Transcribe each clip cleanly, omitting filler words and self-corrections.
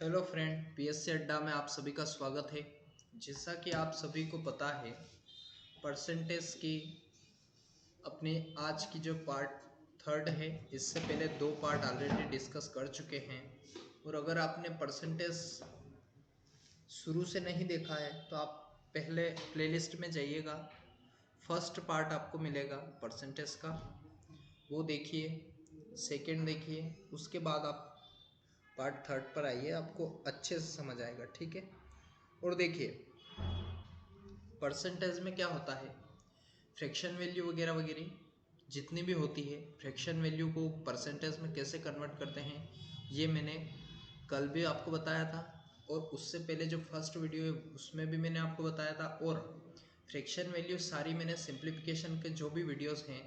Hello friend, PSC अड्डा में आप सभी का स्वागत है। जैसा कि आप सभी को पता है, परसेंटेज की अपने आज की जो पार्ट थर्ड है, इससे पहले दो पार्ट ऑलरेडी डिस्कस कर चुके हैं। और अगर आपने परसेंटेज शुरू से नहीं देखा है तो आप पहले प्लेलिस्ट में जाइएगा। फर्स्ट पार्ट आपको मिलेगा परसेंटेज का, वो देखिए। सेकंड देखिए, उसके बाद आप पार्ट थर्ड पर आइए, आपको अच्छे से समझ आएगा। ठीक है। और देखिए, परसेंटेज में क्या होता है, फ्रैक्शन वैल्यू वगैरह वगैरह जितनी भी होती है, फ्रैक्शन वैल्यू को परसेंटेज में कैसे कन्वर्ट करते हैं, ये मैंने कल भी आपको बताया था। और उससे पहले जो फर्स्ट वीडियो है उसमें भी मैंने आपको बताया था। और फ्रैक्शन वैल्यू सारी मैंने सिंप्लीफिकेशन के जो भी वीडियोस हैं,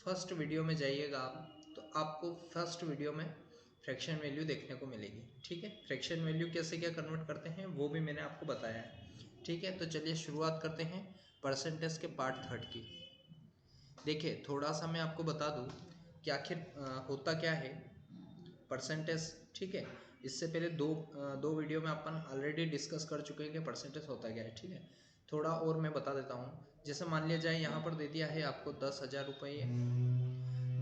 फर्स्ट वीडियो में जाइएगा आप, तो आपको फर्स्ट वीडियो में फ्रैक्शन वैल्यू देखने को मिलेगी। ठीक है। फ्रैक्शन वैल्यू कैसे क्या कन्वर्ट करते हैं वो भी मैंने आपको बताया है। ठीक है, तो चलिए शुरुआत करते हैं परसेंटेज के पार्ट थर्ड की। देखिए, थोड़ा सा मैं आपको बता दूं कि आखिर होता क्या है परसेंटेज। ठीक है। इससे पहले दो वीडियो में अपन ऑलरेडी डिस्कस कर चुके हैं कि परसेंटेज होता क्या है। ठीक है, थोड़ा और मैं बता देता हूँ। जैसे मान लिया जाए, यहाँ पर दे दिया है आपको 10,000 रुपये,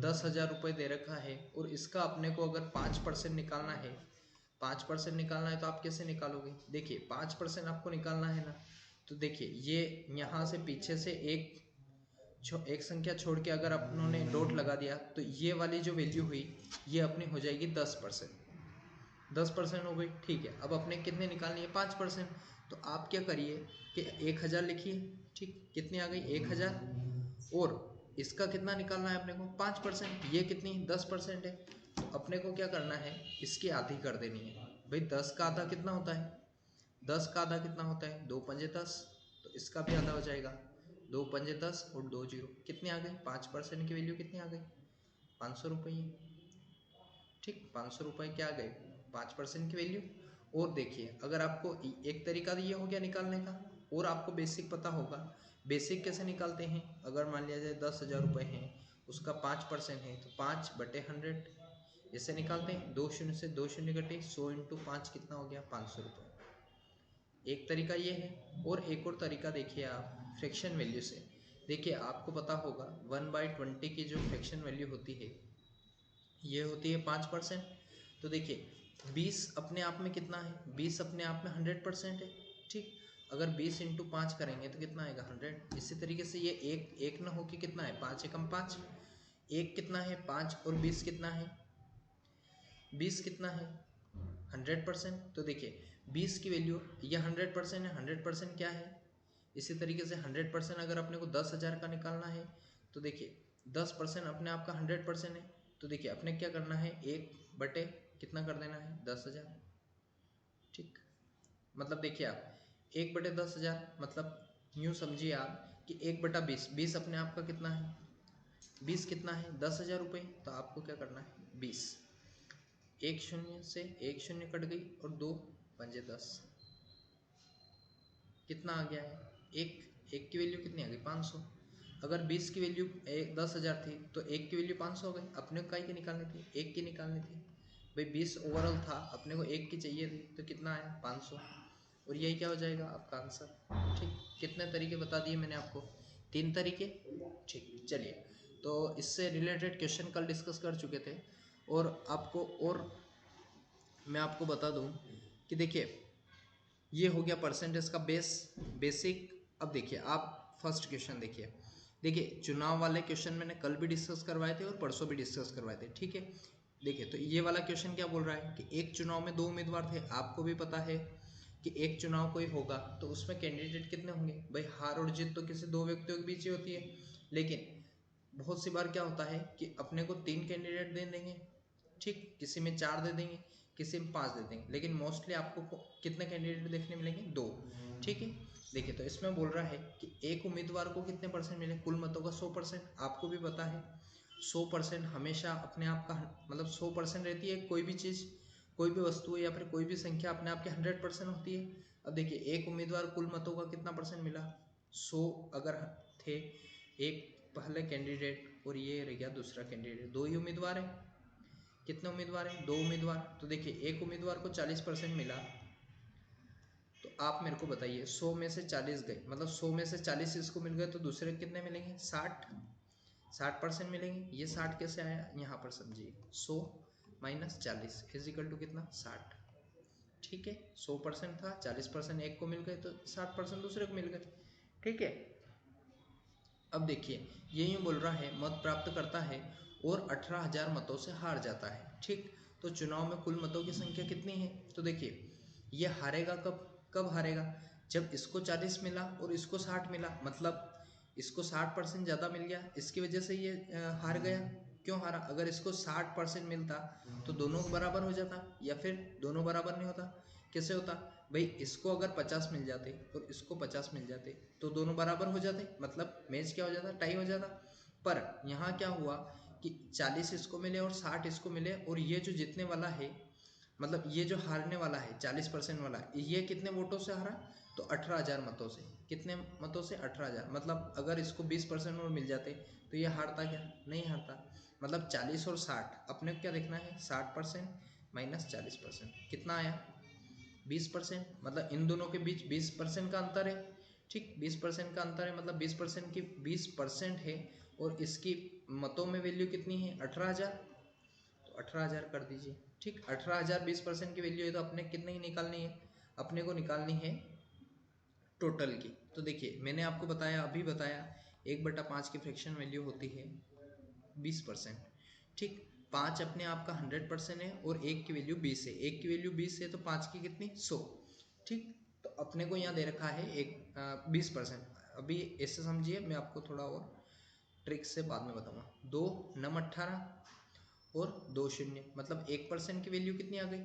10,000 रुपये दे रखा है, और इसका अपने को अगर 5% निकालना है, 5% निकालना है तो आप कैसे निकालोगे। देखिए, 5% आपको निकालना है ना, तो देखिए ये यहाँ से पीछे से एक संख्या छोड़ के अगर अपनों डॉट लगा दिया तो ये वाली जो वैल्यू हुई ये अपनी हो जाएगी 10%। 10% हो गई। ठीक है, अब अपने कितने निकालनी है, 5%। तो आप क्या करिए कि 1,000 लिखिए। ठीक, कितनी आ गई, 1,000। और इसका कितना निकालना है अपने को, 5%। ये कितनी, 10% है। तो अपने को क्या करना है, इसकी आधी कर देनी है। भाई 10 का आधा कितना होता है, 10 का आधा कितना होता है, 2 पंजे 10। तो इसका भी आधा हो जाएगा, 2 पंजे 10 और 2 जीरो कितने आ गए, 5% की वैल्यू कितनी आ गई, 500 रुपये। ठीक, 500 रुपये क्या आ गए, 5% की वैल्यू। और देखिए, अगर आपको एक तरीका ये हो गया निकालने का, और आपको बेसिक पता होगा। बेसिक कैसे निकालते हैं, अगर मान लिया जाए 10,000 रुपये हैं, उसका 5% है तो 5/100 ऐसे निकालते हैं। 2 शून्य से 2 शून्य कटे, 100 इंटू 5 कितना हो गया, 500 रुपये। एक तरीका ये है। और एक और तरीका देखिए आप, फ्रैक्शन वैल्यू से। देखिए, आपको पता होगा 1/20 की जो फ्रैक्शन वैल्यू होती है ये होती है 5%। तो देखिए, 20 अपने आप में कितना है, 20 अपने आप में 100% है। ठीक, अगर 20 इंटू 5 करेंगे तो कितना आएगा, 100। इसी तरीके से ये एक एक ना हो कि कितना है, 5 एकम 5। एक कितना है, 5, और 20 कितना है, 20 कितना है, 100%। तो देखिए, 20 की वैल्यू, ये 100% है, 100% क्या है। इसी तरीके से 100% अगर अपने को 10,000 का निकालना है, तो देखिए 10% अपने आप का 100% है। तो देखिए, अपने क्या करना है, 1 बटे कितना कर देना है, 10,000। ठीक, मतलब देखिए आप, 1/10,000 मतलब यूँ समझिए आप कि 1/20, 20 अपने आप का कितना है, 20 कितना है, 10,000 रुपये। तो आपको क्या करना है, 20, एक शून्य से एक शून्य कट गई, और 2 पंजे 10 कितना आ गया है, एक। एक की वैल्यू कितनी आ गई, 500। अगर 20 की वैल्यू 10,000 थी तो एक की वैल्यू 500 हो गई। अपने को काय की निकालनी थी, एक की निकालनी थी। भाई 20 ओवरऑल था, अपने को एक की चाहिए थी, तो कितना आया, 500। और यही क्या हो जाएगा आपका आंसर। ठीक, कितने तरीके बता दिए मैंने आपको, 3 तरीके। ठीक, चलिए, तो इससे रिलेटेड क्वेश्चन कल डिस्कस कर चुके थे। और आपको, और मैं आपको बता दूं कि देखिए, ये हो गया परसेंटेज का बेसिक। अब देखिए, आप फर्स्ट क्वेश्चन देखिए। देखिए, चुनाव वाले क्वेश्चन मैंने कल भी डिस्कस करवाए थे और परसों भी डिस्कस करवाए थे। ठीक है। देखिए, तो ये वाला क्वेश्चन क्या बोल रहा है कि एक चुनाव में 2 उम्मीदवार थे। आपको भी पता है कि एक चुनाव कोई होगा तो उसमें कैंडिडेट कितने होंगे। भाई हार और जीत तो किसी दो व्यक्तियों के बीच ही होती है, लेकिन बहुत सी बार क्या होता है कि अपने को 3 कैंडिडेट दे देंगे। ठीक, किसी में 4 दे देंगे, किसी में 5 दे देंगे, लेकिन मोस्टली आपको कितने कैंडिडेट देखने मिलेंगे, 2। ठीक है। देखिए, तो इसमें बोल रहा है कि एक उम्मीदवार को कितने परसेंट मिले, कुल मतों का 100%। आपको भी पता है 100% हमेशा अपने आप का, मतलब 100% रहती है। कोई भी चीज़, कोई भी वस्तु या फिर कोई भी संख्या अपने आप के 100% होती है। अब देखिए, एक उम्मीदवार कुल मतों का कितना परसेंट मिला, 100 अगर थे, एक पहले कैंडिडेट और ये रह गया दूसरा कैंडिडेट, 2 ही उम्मीदवार है। कितने उम्मीदवार हैं? 2 उम्मीदवार। तो देखिए एक उम्मीदवार को 40% मिला, तो आप मेरे को बताइए 100 में से 40 गए, मतलब 100 में से 40 इसको मिल गए, तो दूसरे कितने मिलेंगे? 60% मिलेंगे। ये 60 कैसे आया यहाँ पर समझिए, 100 माइनस 40 इज इक्वल टू कितना? 60। ठीक है, 100% था, 40% एक को मिल गए, तो 60% दूसरे को मिल गए। ठीक है, अब देखिए ये यूँ बोल रहा है मत प्राप्त करता है और 18,000 मतों से हार जाता है। ठीक, तो चुनाव में कुल मतों की संख्या कितनी है? तो देखिए ये हारेगा कब? कब हारेगा? जब इसको 40 मिला और इसको 60 मिला, मतलब इसको 60% ज़्यादा मिल गया, इसकी वजह से ये हार गया। क्यों हारा? अगर इसको 60% मिलता तो दोनों बराबर हो जाता, या फिर दोनों बराबर नहीं होता। कैसे होता भाई? इसको अगर 50 मिल जाते और इसको 50 मिल जाते तो दोनों बराबर हो जाते, मतलब मैच क्या हो जाता? टाई हो जाता। पर यहाँ क्या हुआ कि 40 इसको मिले और 60 इसको मिले, और ये जो जीतने वाला है, मतलब ये जो हारने वाला है 40% वाला, ये कितने वोटों से हारा? तो 18,000 मतों से। कितने मतों से? 18,000। मतलब अगर इसको 20% और मिल जाते तो ये हारता क्या? नहीं हारता। मतलब 40 और 60, अपने को क्या देखना है? 60% माइनस 40%, कितना आया? 20%। मतलब इन दोनों के बीच 20% का अंतर है। ठीक, 20% का अंतर है, मतलब 20% की 20% है, और इसकी मतों में वैल्यू कितनी है? 18,000। तो 18,000 कर दीजिए। ठीक, 18,000 20% की वैल्यू है, तो अपने कितने की निकालनी है? अपने को निकालनी है टोटल की। तो देखिए मैंने आपको बताया, अभी बताया, 1/5 की फ्रैक्शन वैल्यू होती है 20%। ठीक, 5 अपने आप का 100% है, और 1 की वैल्यू 20 है। 1 की वैल्यू 20 है तो 5 की कितनी? 100। ठीक, तो अपने को यहाँ दे रखा है 20%। अभी ऐसे समझिए, मैं आपको थोड़ा और ट्रिक से बाद में बताऊंगा। 2 9 18 और 2 शून्य, मतलब 1% की वैल्यू कितनी आ गई?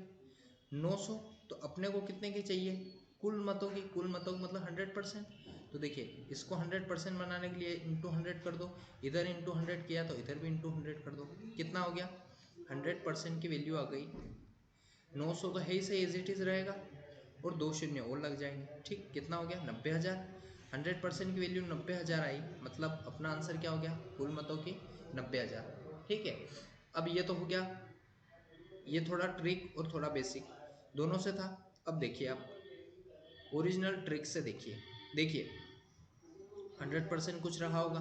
900। तो अपने को कितने की चाहिए? कुल मतों की। कुल मतों का मतलब 100%। तो देखिए इसको 100% बनाने के लिए इंटू 100 कर दो, इधर इंटू 100 किया तो इधर भी इंटू 100 कर दो, कितना हो गया? 100% की वैल्यू आ गई। 900 तो है ही सही, एज इट इज रहेगा, और 2 शून्य और लग जाएंगे। ठीक, कितना हो गया? 90,000। 100% की वैल्यू 90,000 आई, मतलब अपना आंसर क्या हो गया? कुल मतों की 90,000। ठीक है, अब ये तो हो गया, ये थोड़ा ट्रिक और थोड़ा बेसिक दोनों से था। अब देखिए आप ओरिजिनल ट्रिक से देखिए। देखिए 100% कुछ रहा होगा,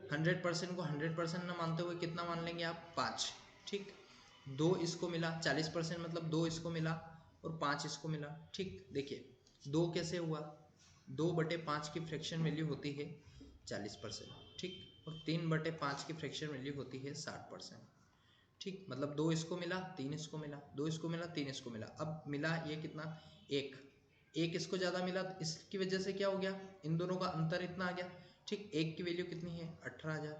100% को 100% ना मानते हुए कितना मान लेंगे आप? 5। ठीक, 2 इसको मिला, 40% मतलब 2 इसको मिला और 5 इसको मिला। ठीक, देखिए 2 कैसे हुआ? 2/5 की फ्रैक्शन वैल्यू होती है 40%। ठीक, और 3/5 की फ्रैक्शन वैल्यू होती है 60%। ठीक, मतलब 2 इसको मिला, 3 इसको मिला, 2 इसको मिला, 3 इसको मिला। अब मिला ये कितना? 1। 1 इसको ज़्यादा मिला, तो इसकी वजह से क्या हो गया? इन दोनों का अंतर इतना आ गया। ठीक, 1 की वैल्यू कितनी है? 18,000।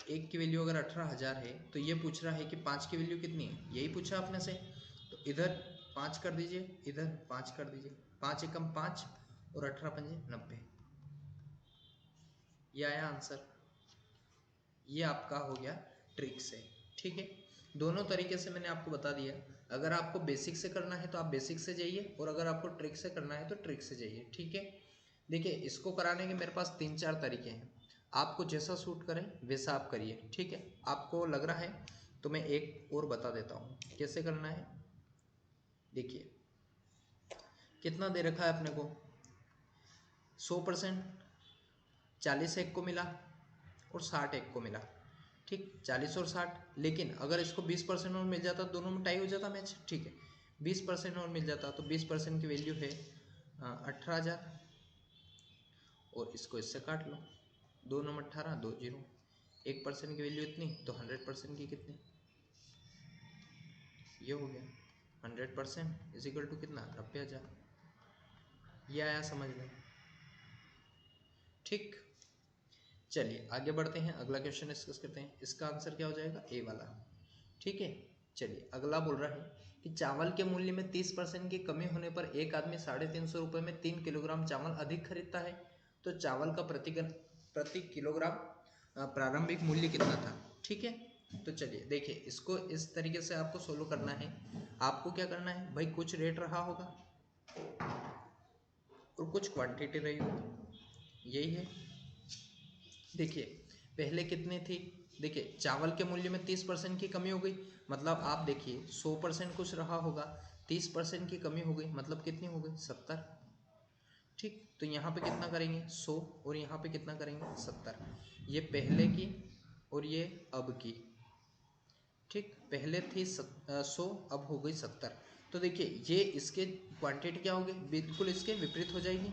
1 की वैल्यू अगर 18,000 है, तो ये पूछ रहा है कि 5 की वैल्यू कितनी है, यही पूछा आपने से। तो इधर 5 कर दीजिए, इधर 5 कर दीजिए, 5 एकम 5 और 18 पंजे 90। ये आया आंसर। ये आपका हो गया ट्रिक से। ठीक है, दोनों तरीके से मैंने आपको बता दिया। अगर आपको बेसिक से करना है तो आप बेसिक से जाइए, और अगर आपको ट्रिक से करना है तो ट्रिक से जाइए। ठीक है, देखिए इसको कराने के मेरे पास 3-4 तरीके हैं, आपको जैसा सूट करे वैसा आप करिए। ठीक है, आपको लग रहा है तो मैं एक और बता देता हूँ कैसे करना है। देखिए कितना दे रखा है अपने को? 100%। 40 एक को मिला और 60 एक को मिला। ठीक, 40 और 60, लेकिन अगर इसको 20% और मिल जाता दोनों में टाई हो जाता मैच। ठीक है, 20% और मिल जाता तो 20% की वैल्यू है 18,000, और इसको इससे काट लो, 2 9 18, 2 0। 1% की वैल्यू इतनी, तो 100% की कितनी? ये हो गया 100% इज इक्वल टू कितना? 90,000। ये आया समझ में? ठीक, चलिए आगे बढ़ते हैं, अगला क्वेश्चन डिस्कस करते हैं। इसका आंसर क्या हो जाएगा? ए वाला। ठीक है, चलिए अगला बोल रहा है कि चावल के मूल्य में 30% की कमी होने पर एक आदमी 350 रुपये में 3 किलोग्राम चावल अधिक खरीदता है, तो चावल का प्रति किलोग्राम प्रारंभिक मूल्य कितना था? ठीक है, तो चलिए देखिए इसको इस तरीके से आपको सोल्व करना है। आपको क्या करना है भाई? कुछ रेट रहा होगा और कुछ क्वांटिटी रही होगी, यही है। देखिए पहले कितनी थी? देखिए चावल के मूल्य में 30% की कमी हो गई, मतलब आप देखिए 100% कुछ रहा होगा, 30% की कमी हो गई, मतलब कितनी हो गई 70। ठीक, तो यहाँ पे कितना करेंगे 100 और यहाँ पे कितना करेंगे 70। ये पहले की और ये अब की। ठीक, पहले थी 100, अब हो गई 70। तो देखिए ये इसके क्वांटिटी क्या होगी, बिल्कुल इसके विपरीत हो जाएगी।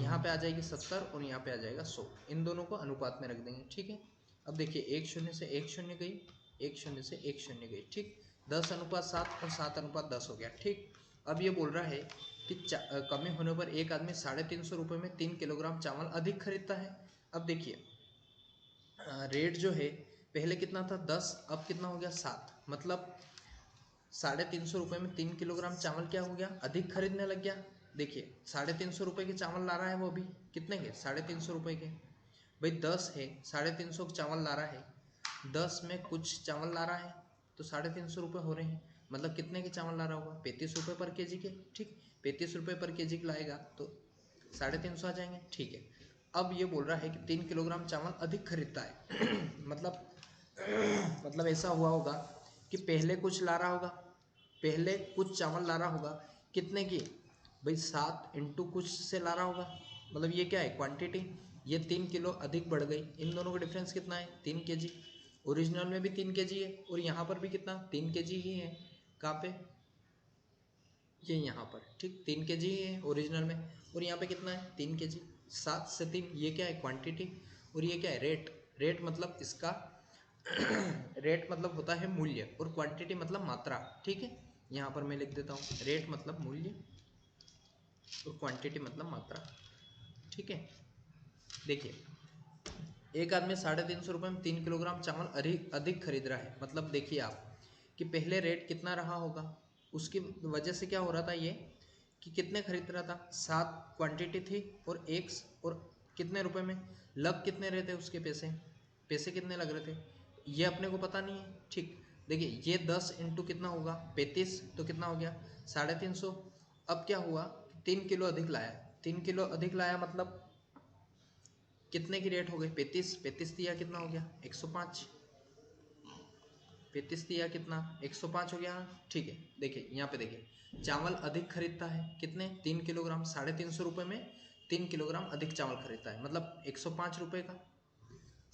यहाँ पे आ जाएगी 70 और यहाँ पे आ जाएगा 100, इन दोनों को अनुपात में रख देंगे। ठीक है, अब देखिए 1 शून्य से 1 शून्य गई, 1 शून्य से 1 शून्य गई। ठीक, 10:7 और 7:10 हो गया। ठीक, अब ये बोल रहा है कि कमी होने पर एक आदमी 350 रुपये में 3 किलोग्राम चावल अधिक खरीदता है। अब देखिए रेट जो है पहले कितना था 10, अब कितना हो गया 7, मतलब 350 रुपये में 3 किलोग्राम चावल क्या हो गया, अधिक खरीदने लग गया। देखिए 350 रुपये के चावल ला रहा है वो भी, कितने के 350 रुपये के, भाई 10 है 350 चावल ला रहा है, 10 में कुछ चावल ला रहा है तो 350 रुपये हो रहे हैं, मतलब कितने के चावल ला रहा होगा 35 रुपये पर के जी के। ठीक, 35 रुपये पर के जी लाएगा तो 350 आ जाएंगे। ठीक है, अब ये बोल रहा है कि 3 किलोग्राम चावल अधिक खरीदता है मतलब ऐसा हुआ होगा कि पहले कुछ ला रहा होगा, पहले कुछ चावल ला रहा होगा, कितने की, भाई 7 इंटू कुछ से ला रहा होगा, मतलब ये क्या है क्वांटिटी, ये 3 किलो अधिक बढ़ गई। इन दोनों का डिफरेंस कितना है 3 केजी, ओरिजिनल में भी 3 केजी है और यहाँ पर भी कितना 3 केजी ही है। कहाँ पे, ये यहाँ पर। ठीक, 3 केजी ही है ओरिजिनल में और यहाँ पे कितना है 3 केजी। 7 से 3, ये क्या है क्वांटिटी और ये क्या है रेट। रेट मतलब इसका रेट मतलब होता है मूल्य और क्वांटिटी मतलब मात्रा। ठीक है, यहाँ पर मैं लिख देता हूँ, रेट मतलब मूल्य और क्वांटिटी मतलब मात्रा। ठीक है, देखिए एक आदमी 350 रुपये में 3 किलोग्राम चावल अधिक खरीद रहा है, मतलब देखिए आप कि पहले रेट कितना रहा होगा, उसकी वजह से क्या हो रहा था ये कि कितने खरीद रहा था, 7 क्वांटिटी थी और एक और कितने रुपए में, लग कितने रहे थे उसके पैसे, पैसे कितने लग रहे थे ये अपने को पता नहीं है। ठीक, देखिए ये 10 इंटू कितना होगा 35, तो कितना हो गया 350। अब क्या हुआ 3 किलो अधिक लाया, 3 किलो अधिक लाया मतलब कितने की रेट हो गई 35, 35 दिया कितना हो गया 105, 35 दिया कितना 105 हो गया। ठीक है, देखिए यहाँ पे देखिए चावल अधिक खरीदता है कितने 3 किलोग्राम, 350 रुपये में 3 किलोग्राम अधिक चावल खरीदता है, मतलब 105 रुपये का।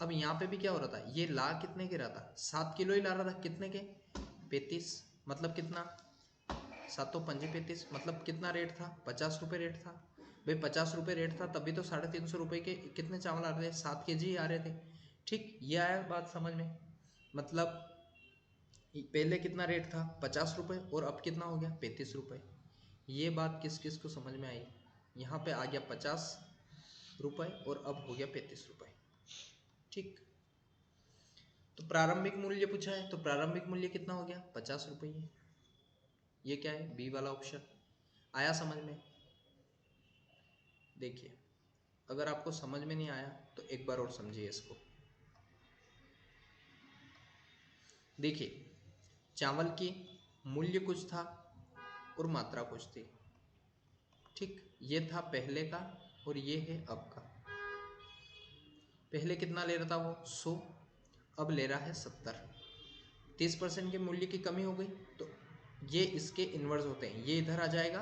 अब यहाँ पे भी क्या हो रहा था, ये ला कितने के रहा था 7 किलो ही ला रहा था, कितने के 35, मतलब कितना 7×5 = 35, मतलब कितना रेट था 50 रुपये रेट था। भाई 50 रुपये रेट था तभी तो 350 रुपये के कितने चावल आ रहे थे 7 केजी ही आ रहे थे। ठीक, ये आया बात समझ में, मतलब पहले कितना रेट था 50 रुपये और अब कितना हो गया 35 रुपये। ये बात किस किस को समझ में आई, यहाँ पे आ गया 50 रुपये और अब हो गया 35 रुपये। ठीक, तो प्रारंभिक मूल्य पूछा है तो प्रारंभिक मूल्य कितना हो गया 50 रुपये। ये क्या है बी वाला ऑप्शन, आया समझ में। देखिए अगर आपको समझ में नहीं आया तो एक बार और समझिए इसको। देखिए चावल की मूल्य कुछ था और मात्रा कुछ थी। ठीक, ये था पहले का और ये है अब का। पहले कितना ले रहा था वो 100, अब ले रहा है 70। 30% के मूल्य की कमी हो गई तो ये इसके इन्वर्स होते हैं, ये इधर आ जाएगा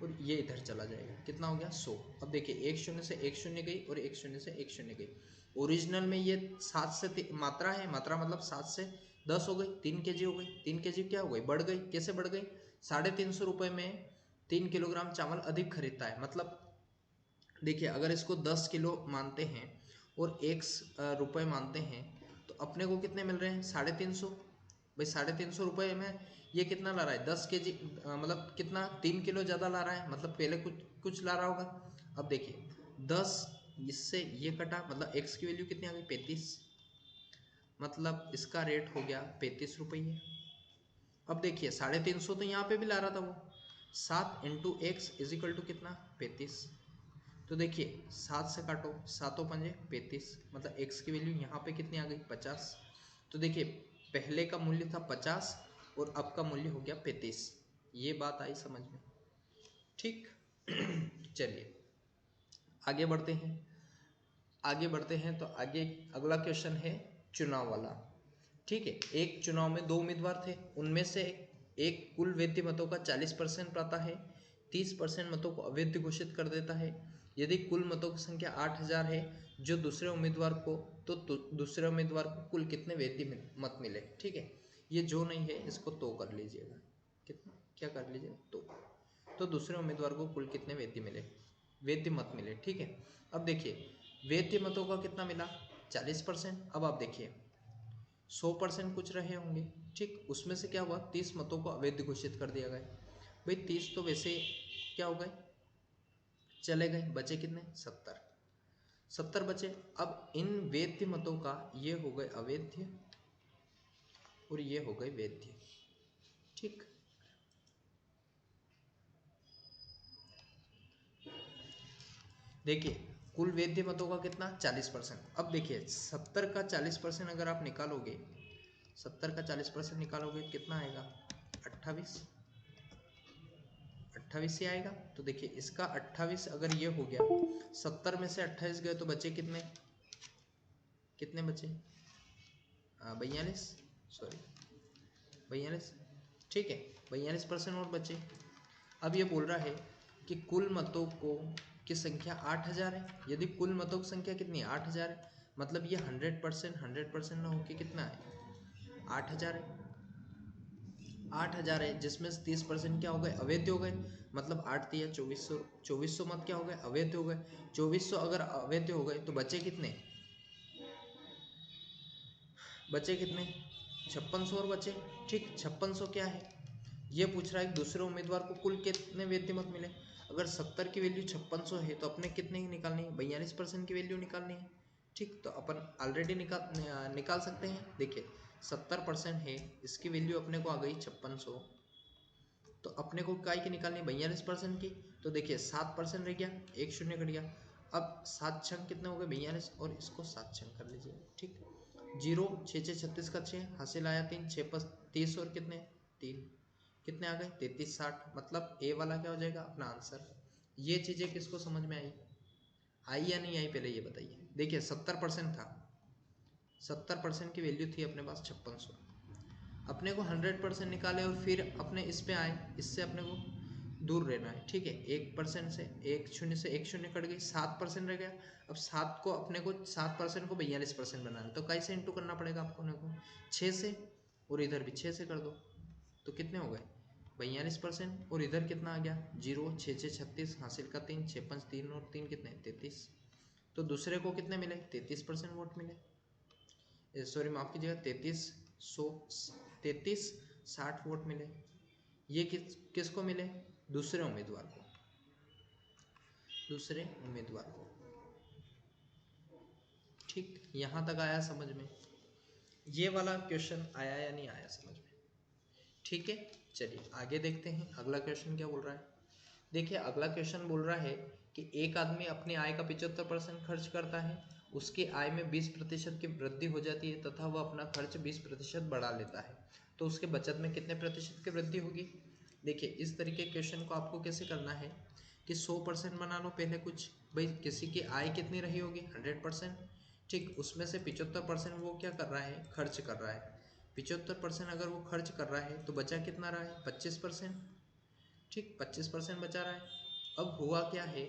और ये इधर चला जाएगा, कितना हो गया 100। अब देखिए 1 शून्य से 1 शून्य गई और 1 शून्य से 1 शून्य गई। ओरिजिनल में ये 7 से मात्रा है, मात्रा मतलब 7 से 10 हो गई, 3 केजी हो गई। 3 केजी क्या हो गई, बढ़ गई, कैसे बढ़ गई 350 रुपये में 3 किलोग्राम चावल अधिक खरीदता है। मतलब देखिए अगर इसको 10 किलो मानते हैं और 1 रुपये मानते हैं तो अपने को कितने मिल रहे हैं 350। भाई 350 रुपये में ये कितना ला रहा है 10 केजी, मतलब कितना 3 किलो ज़्यादा ला रहा है, मतलब पहले कुछ कुछ ला रहा होगा। अब देखिए 10 इससे ये कटा, मतलब x की वैल्यू कितनी आ गई 35, मतलब इसका रेट हो गया 35 रुपये। अब देखिए 350 तो यहाँ पे भी ला रहा था वो, 7 into x is equal to कितना 35। तो देखिए 7 से काटो, 7×5 = 35, मतलब x की वैल्यू यहाँ पे कितनी आ गई 50। तो देखिए पहले का मूल्य था 50 और अब का मूल्य हो गया 35। ये बात आई समझ में। ठीक चलिए आगे बढ़ते हैं। आगे बढ़ते हैं तो आगे अगला क्वेश्चन है चुनाव वाला, ठीक है। एक चुनाव में 2 उम्मीदवार थे, उनमें से एक कुल वैध मतों का 40% पाता है, 30% मतों को अवैध घोषित कर देता है। यदि कुल मतों की संख्या 8000 है जो दूसरे उम्मीदवार को, तो दूसरे उम्मीदवार को कुल कितने वैध मत मिले, ठीक है। ये जो नहीं है इसको तो कर लीजिएगा, कितना क्या कर लीजिए तो दूसरे उम्मीदवार को कुल कितने वैध मिले, वैध मत मिले, ठीक है। अब देखिए वैध मतों का कितना मिला, 40%। अब आप देखिए 100% कुछ रहे होंगे, ठीक। उसमें से क्या हुआ, 30 मतों को अवैध घोषित कर दिया गया। भाई 30 तो वैसे क्या हो गए, चले गए, बचे कितने, 70 बचे। अब इन वैध मतों का ये हो गए अवैध और ये हो गए वैध, ठीक। देखिए कुल वैध मतों का कितना, 40%। अब देखिए 70 का 40% अगर आप निकालोगे, 70 का 40% निकालोगे कितना आएगा, 28 से आएगा। तो देखिए इसका 28 अगर ये हो गया, 70 में से 28 गए तो बचे कितने, कितने बचे, 42, सॉरी 42, ठीक है। 42% और बचे। अब ये बोल रहा है कि कुल मतों को की संख्या 8000 है। यदि कुल मतों की संख्या कितनी है, 8000 है, मतलब ये 100% ना होके कितना है, 8000 है। 8000 है जिसमें से 30% क्या हो गए, अवैध हो गए, मतलब 8 दिया 2400, 2400 मत क्या हो गए, अवैध हो गए। 2400 अगर अवैध हो गए तो बचे कितने, बचे कितने, 5600 और बचे, ठीक। 5600 क्या है, ये पूछ रहा है दूसरे उम्मीदवार को कुल कितने वैध मत मिले। अगर 70 की वैल्यू 5600 है तो अपने कितने की निकालनी है, 42% की वैल्यू निकालनी है, ठीक। तो अपन ऑलरेडी निकाल सकते हैं। देखिए 70% है, इसकी वैल्यू अपने को आ गई 5600, तो अपने को काय की निकालनी है, 42% की। तो देखिए 7% रह गया, एक शून्य कट गया। अब 7 छंग कितने हो गए, 42, और इसको 7 छंग कर लीजिए, ठीक। 0 6 6 36 का 6 हासिल आया 3, 6 5 30 और कितने 3, कितने आ गए 33 60, मतलब ए वाला क्या हो जाएगा अपना आंसर। ये चीजें किसको समझ में आई या नहीं आई, पहले ये बताइए। देखिए 70% था, 70% की वैल्यू थी अपने पास 5600, अपने को 100% निकाले और फिर अपने इस पे आए, इससे अपने को दूर रहना है, ठीक है। 1% से एक शून्य कट गई, 7% रह गया। अब 7 को अपने को 7% को 42% बनाना है, तो कैसे इंटू करना पड़ेगा आपको, अपने को 6 से, और इधर भी 6 से कर दो, तो कितने हो गए 42%। और इधर कितना आ गया 0 6 6 36 हासिल का 3, 6 5 3 और 3 कितने 33। तो दूसरे को कितने मिले, 33% वोट मिले, सॉरी माफ कीजिएगा 3360 वोट मिले। ये किसको मिले, दूसरे उम्मीदवार को, दूसरे उम्मीदवार को, ठीक। यहां तक आया समझ में, ये वाला क्वेश्चन आया या नहीं आया समझ में, ठीक है। चलिए आगे देखते हैं अगला क्वेश्चन क्या बोल रहा है। देखिए अगला क्वेश्चन बोल रहा है कि एक आदमी अपनी आय का 75% खर्च करता है, उसकी आय में 20% की वृद्धि हो जाती है तथा वह अपना खर्च 20% बढ़ा लेता है, तो उसके बचत में कितने प्रतिशत की वृद्धि होगी। देखिए इस तरीके क्वेश्चन को आपको कैसे करना है कि 100% बना लो पहले कुछ, भाई किसी की आय कितनी रही होगी 100%, ठीक। उसमें से 75% वो क्या कर रहा है, खर्च कर रहा है। 75% अगर वो खर्च कर रहा है तो बचा कितना रहा है 25%, ठीक। 25% बचा रहा है। अब हुआ क्या है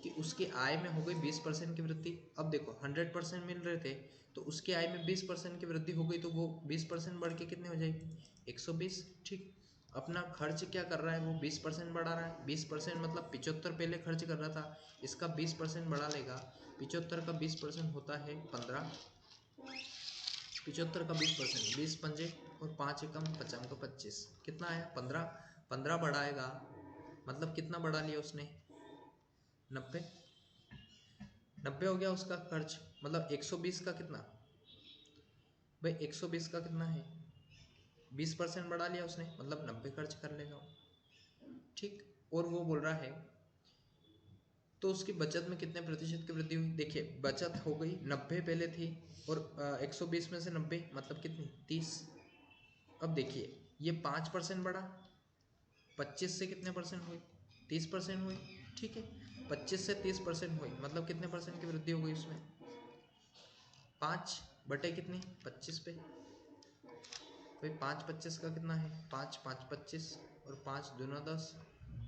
कि उसकी आय में हो गई 20% की वृद्धि। अब देखो 100% मिल रहे थे, तो उसकी आय में 20% की वृद्धि हो गई, तो वो 20% बढ़ के कितने हो जाएगी 120, ठीक। अपना खर्च क्या कर रहा है, वो 20% बढ़ा रहा है। 20% मतलब 75 पहले खर्च कर रहा था, इसका 20% बढ़ा लेगा। 75 का 20% होता है 15, 75 का 20%, 20 पंजे और 5 एकम 50 का 25, कितना आया 15, 15 बढ़ाएगा, मतलब कितना बढ़ा लिया उसने 90, 90 हो गया उसका खर्च, मतलब 120 का कितना, भाई 120 का कितना है 20% बढ़ा लिया उसने, मतलब 90 खर्च कर लेगा वो, ठीक। और वो बोल रहा है तो उसकी बचत में कितने प्रतिशत की वृद्धि हुई। देखिए बचत हो गई 90 पहले थी, और 120 में से 90 मतलब कितनी 30। अब देखिए ये 5% बढ़ा, 25 से कितने परसेंट हुई 30% हुई, ठीक है। 25 से 30% हुई, मतलब कितने परसेंट की वृद्धि हो गई उसमें 5, बटे कितनी 25 पे भाई 5 25 का कितना है 5 5 25 और 5 दूना 10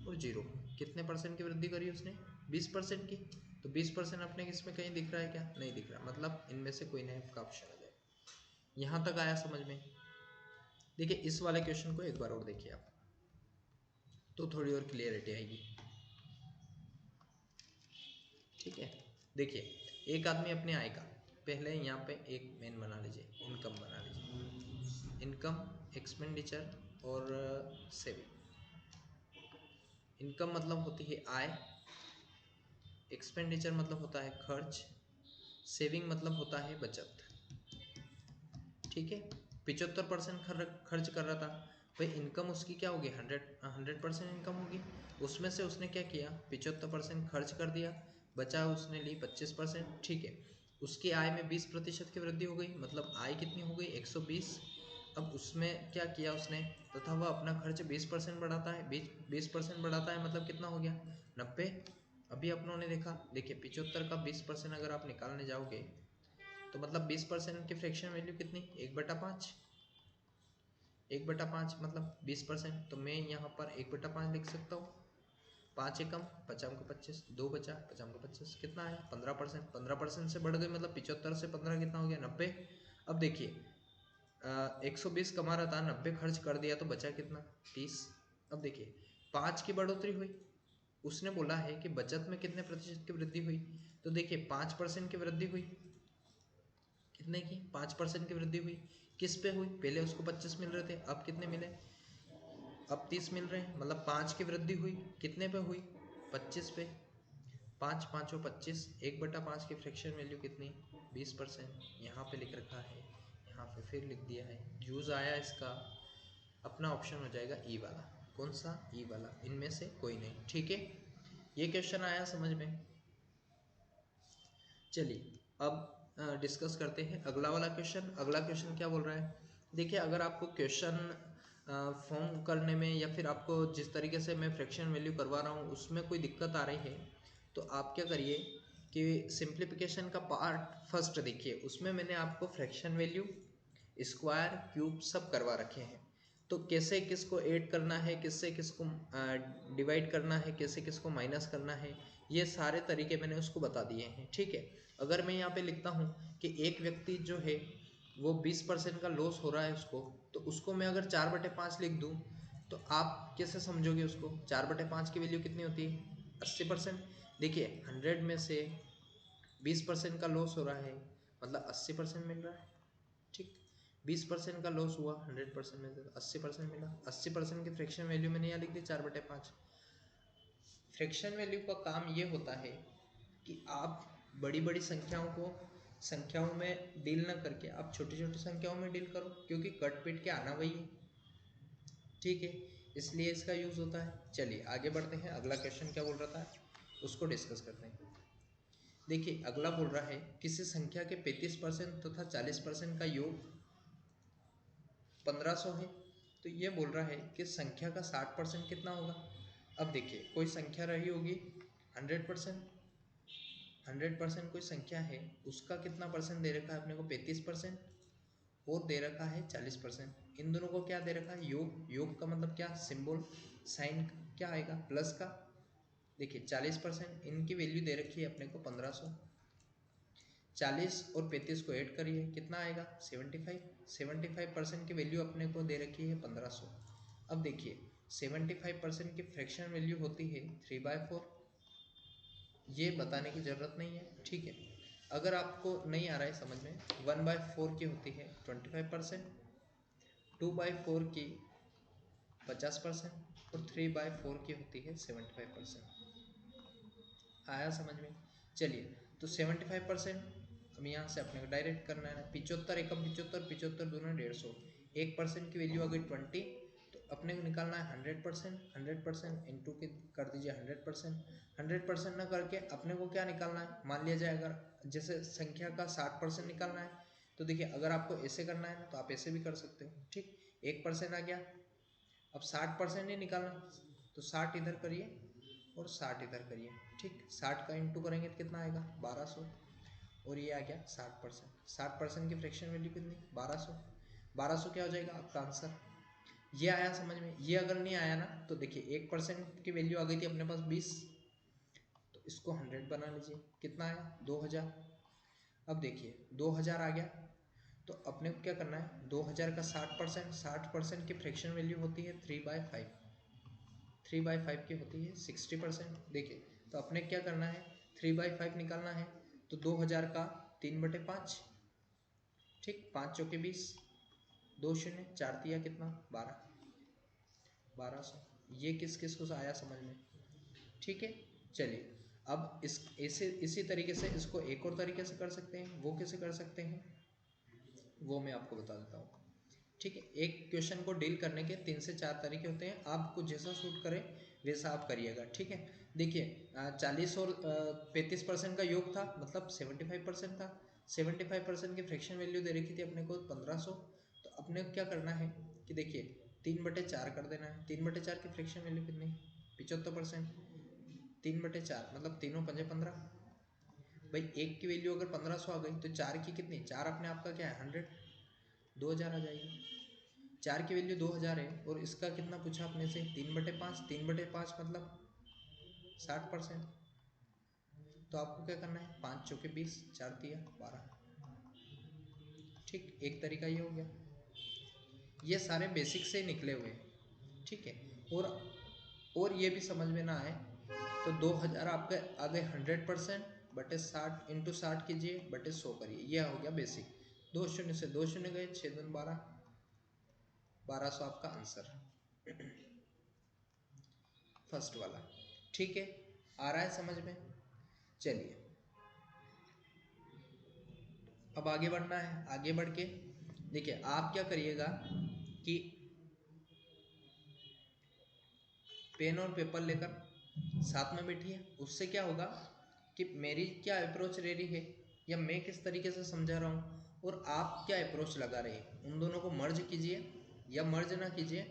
और 0 कितने परसेंट की वृद्धि करी उसने 20% की। तो 20% अपने इसमें कहीं दिख रहा है क्या नहीं दिख रहा, मतलब इनमें से कोई नहीं का ऑप्शन आ जाए। यहाँ तक आया समझ में। देखिए इस वाले क्वेश्चन को एक बार और देखिए आप तो थोड़ी और क्लियरिटी आएगी। ठीक है देखिए एक आदमी अपने आय का पहले यहाँ पे एक मेन बना लीजिए इनकम बना लीजिए, इनकम एक्सपेंडिचर और सेविंग। इनकम मतलब होती है आय, एक्सपेंडिचर मतलब होता है खर्च, सेविंग मतलब होता है बचत। ठीक है 75% खर्च कर रहा था भाई, इनकम उसकी क्या होगी 100% इनकम होगी। उसमें से उसने क्या किया 75% खर्च कर दिया, बचा उसने ली 25%। ठीक है उसकी आय में 20% की वृद्धि हो गई, मतलब आय कितनी हो गई 120। अब उसमें क्या किया उसने तथा वह अपना खर्च 20% बढ़ाता है, 20% बढ़ाता है मतलब कितना हो गया 90। अभी अपनों ने देखा देखिए 75 का 20% अगर आप निकालने जाओगे तो मतलब 20% की फ्रैक्शन वैल्यू कितनी 1/5, 1/5 मतलब 20%। तो मैं यहाँ पर 1/5 लिख सकता हूँ। 5 एकम 50 को 25 2 बचा 50 को 25 कितना आया 15%। 15% से बढ़ गई मतलब 75 से 15 कितना हो गया 90। अब देखिए 120 कमा रहा था 90 खर्च कर दिया तो बचा कितना 30। अब देखिए 5 की बढ़ोतरी हुई, उसने बोला है कि बचत में कितने प्रतिशत की वृद्धि हुई, तो देखिए 5% की वृद्धि हुई, कितने की 5% की वृद्धि हुई। किस पे हुई पहले उसको 25 मिल रहे थे अब कितने मिले अब 30 मिल रहे हैं, मतलब 5 की वृद्धि हुई कितने पे हुई 25 पे। 5 5 और 25 1/5 की फ्रैक्शन वैल्यू कितनी 20%। यहाँ पे लिख रखा है, यहाँ पे फिर लिख दिया है। यूज आया इसका अपना ऑप्शन हो जाएगा ई वाला। कौन सा ई वाला, इनमें से कोई नहीं। ठीक है ये क्वेश्चन आया समझ में। चलिए अब डिस्कस करते हैं अगला वाला क्वेश्चन। अगला क्वेश्चन क्या बोल रहा है देखिए, अगर आपको क्वेश्चन फॉर्म करने में या फिर आपको जिस तरीके से मैं फ्रैक्शन वैल्यू करवा रहा हूँ उसमें कोई दिक्कत आ रही है तो आप क्या करिए कि सिंप्लीफिकेशन का पार्ट फर्स्ट देखिए, उसमें मैंने आपको फ्रैक्शन वैल्यू स्क्वायर क्यूब सब करवा रखे हैं। तो कैसे किसको ऐड करना है, किससे किसको डिवाइड करना है, कैसे किसको माइनस करना है, ये सारे तरीके मैंने उसको बता दिए हैं। ठीक है अगर मैं यहाँ पे लिखता हूँ कि एक व्यक्ति जो है वो 20% का लॉस हो रहा है उसको, तो उसको मैं अगर 4/5 लिख दूँ तो आप कैसे समझोगे उसको। 4/5 की वैल्यू कितनी होती है 80%। देखिए 100 में से 20% का लॉस हो रहा है मतलब 80% मिल रहा है। ठीक 20% का लॉस हुआ 100% में से 80% मिला। 80% की फ्रैक्शन वैल्यू मैंने यहाँ लिख दी 4/5। फ्रैक्शन वैल्यू का काम ये होता है कि आप बड़ी बड़ी संख्याओं में डील ना करके आप छोटी छोटी संख्याओं में डील करो, क्योंकि कट पीट के आना वही है। ठीक है इसलिए इसका यूज होता है। चलिए आगे बढ़ते हैं, अगला क्वेश्चन क्या बोल रहा था उसको डिस्कस करते हैं। देखिए अगला बोल रहा है किसी संख्या के 35% तथा 40% का योग 1500 है, तो ये बोल रहा है कि संख्या का 60% कितना होगा। अब देखिए कोई संख्या रही होगी 100%, 100% कोई संख्या है उसका कितना परसेंट दे रखा है अपने को 35% और दे रखा है 40%। इन दोनों को क्या दे रखा है योग। योग का मतलब क्या सिंबल साइन क्या आएगा प्लस का। देखिए 40% इनकी वैल्यू दे रखी है अपने को 1500, 40 और 35 को ऐड करिए कितना आएगा 75। 75% की वैल्यू अपने को दे रखी है 1500। अब देखिए 75% की फ्रैक्शन वैल्यू होती है 3/4, ये बताने की ज़रूरत नहीं है। ठीक है अगर आपको नहीं आ रहा है समझ में 1/4 की होती है 25%, 2/4 की 50% और 3/4 की होती है 75%। आया समझ में। चलिए तो 75% अब यहाँ से अपने को डायरेक्ट करना है 75 एकम 75 75 दोनों 150, 1% की वैल्यू आ गई 20, तो अपने को निकालना है 100%। 100% इंटू के कर दीजिए 100%। 100% ना करके अपने को क्या निकालना है, मान लिया जाए अगर जैसे संख्या का 60% निकालना है तो देखिए अगर आपको ऐसे करना है ना तो आप ऐसे भी कर सकते हो। ठीक 1% आ गया, अब 60% ही निकालना तो 60 इधर करिए और 60 इधर करिए। ठीक 60 का इंटू करेंगे तो कितना आएगा 1200। और ये आ गया 60%। 60% की फ्रैक्शन वैल्यू कितनी? 1200। 1200 क्या हो जाएगा आपका आंसर? ये आया समझ में? ये अगर नहीं आया ना तो देखिए 1% की वैल्यू आ गई थी अपने पास 20, तो इसको 100 बना लीजिए। कितना आया? 2000। अब देखिए 2000 आ गया, तो अपने को क्या करना है? 2000 का 60%, 60% की फ्रैक्शन वैल्यू होती है 3/5। 3/5 की होती है 60%। देखिए तो अपने क्या करना है? 3/5 निकालना है, तो 2000 का 3/5, ठीक, 5 चौके 20, 2 शून्य, 4 तिया कितना? 12, 1200। ये किस किस को आया समझ में? ठीक है, चलिए अब इसी तरीके से इसको एक और तरीके से कर सकते हैं। वो कैसे कर सकते हैं वो मैं आपको बता देता हूँ। ठीक है, एक क्वेश्चन को डील करने के 3 से 4 तरीके होते हैं, आपको जैसा सूट करे वैसा आप करिएगा। ठीक है, देखिए 40 और 35% का योग था, मतलब 75% था। 75% की फ्रैक्शन वैल्यू दे रखी थी अपने को 1500। तो अपने को क्या करना है कि देखिए 3/4 कर देना है। 3/4 की फ्रैक्शन वैल्यू कितनी? 75%। 3/4 मतलब तीनों पंजे 15। भाई एक की वैल्यू अगर 1500 आ गई तो 4 की कितनी? 4 अपने आप का क्या है? 100। 2000 आ जाएगी। 4 की वैल्यू 2000 है और इसका कितना पूछा अपने से? 3/5। 3/5 मतलब 60%। तो आपको क्या करना है? 5 चौके 20, 4 तिया 12। ठीक, एक तरीका ये हो गया। ये सारे बेसिक से निकले हुए हैं। ठीक है, और ये भी समझ में ना आए तो 2000 आपके आ गए 100% बटे 60 इंटू 60 कीजिए बटे 100 करिए। ये हो गया बेसिक। 2 शून्य से 2 शून्य गए, 6 दूनी 12, 1200 आपका आंसर फर्स्ट वाला। ठीक है, आ रहा है समझ में? चलिए अब आगे बढ़ना है। आगे बढ़ के देखिए आप क्या करिएगा कि पेन और पेपर लेकर साथ में बैठिए। उससे क्या होगा कि मेरी क्या अप्रोच रह रही है या मैं किस तरीके से समझा रहा हूँ और आप क्या अप्रोच लगा रहे हैं, उन दोनों को मर्ज कीजिए या मर्ज ना कीजिए।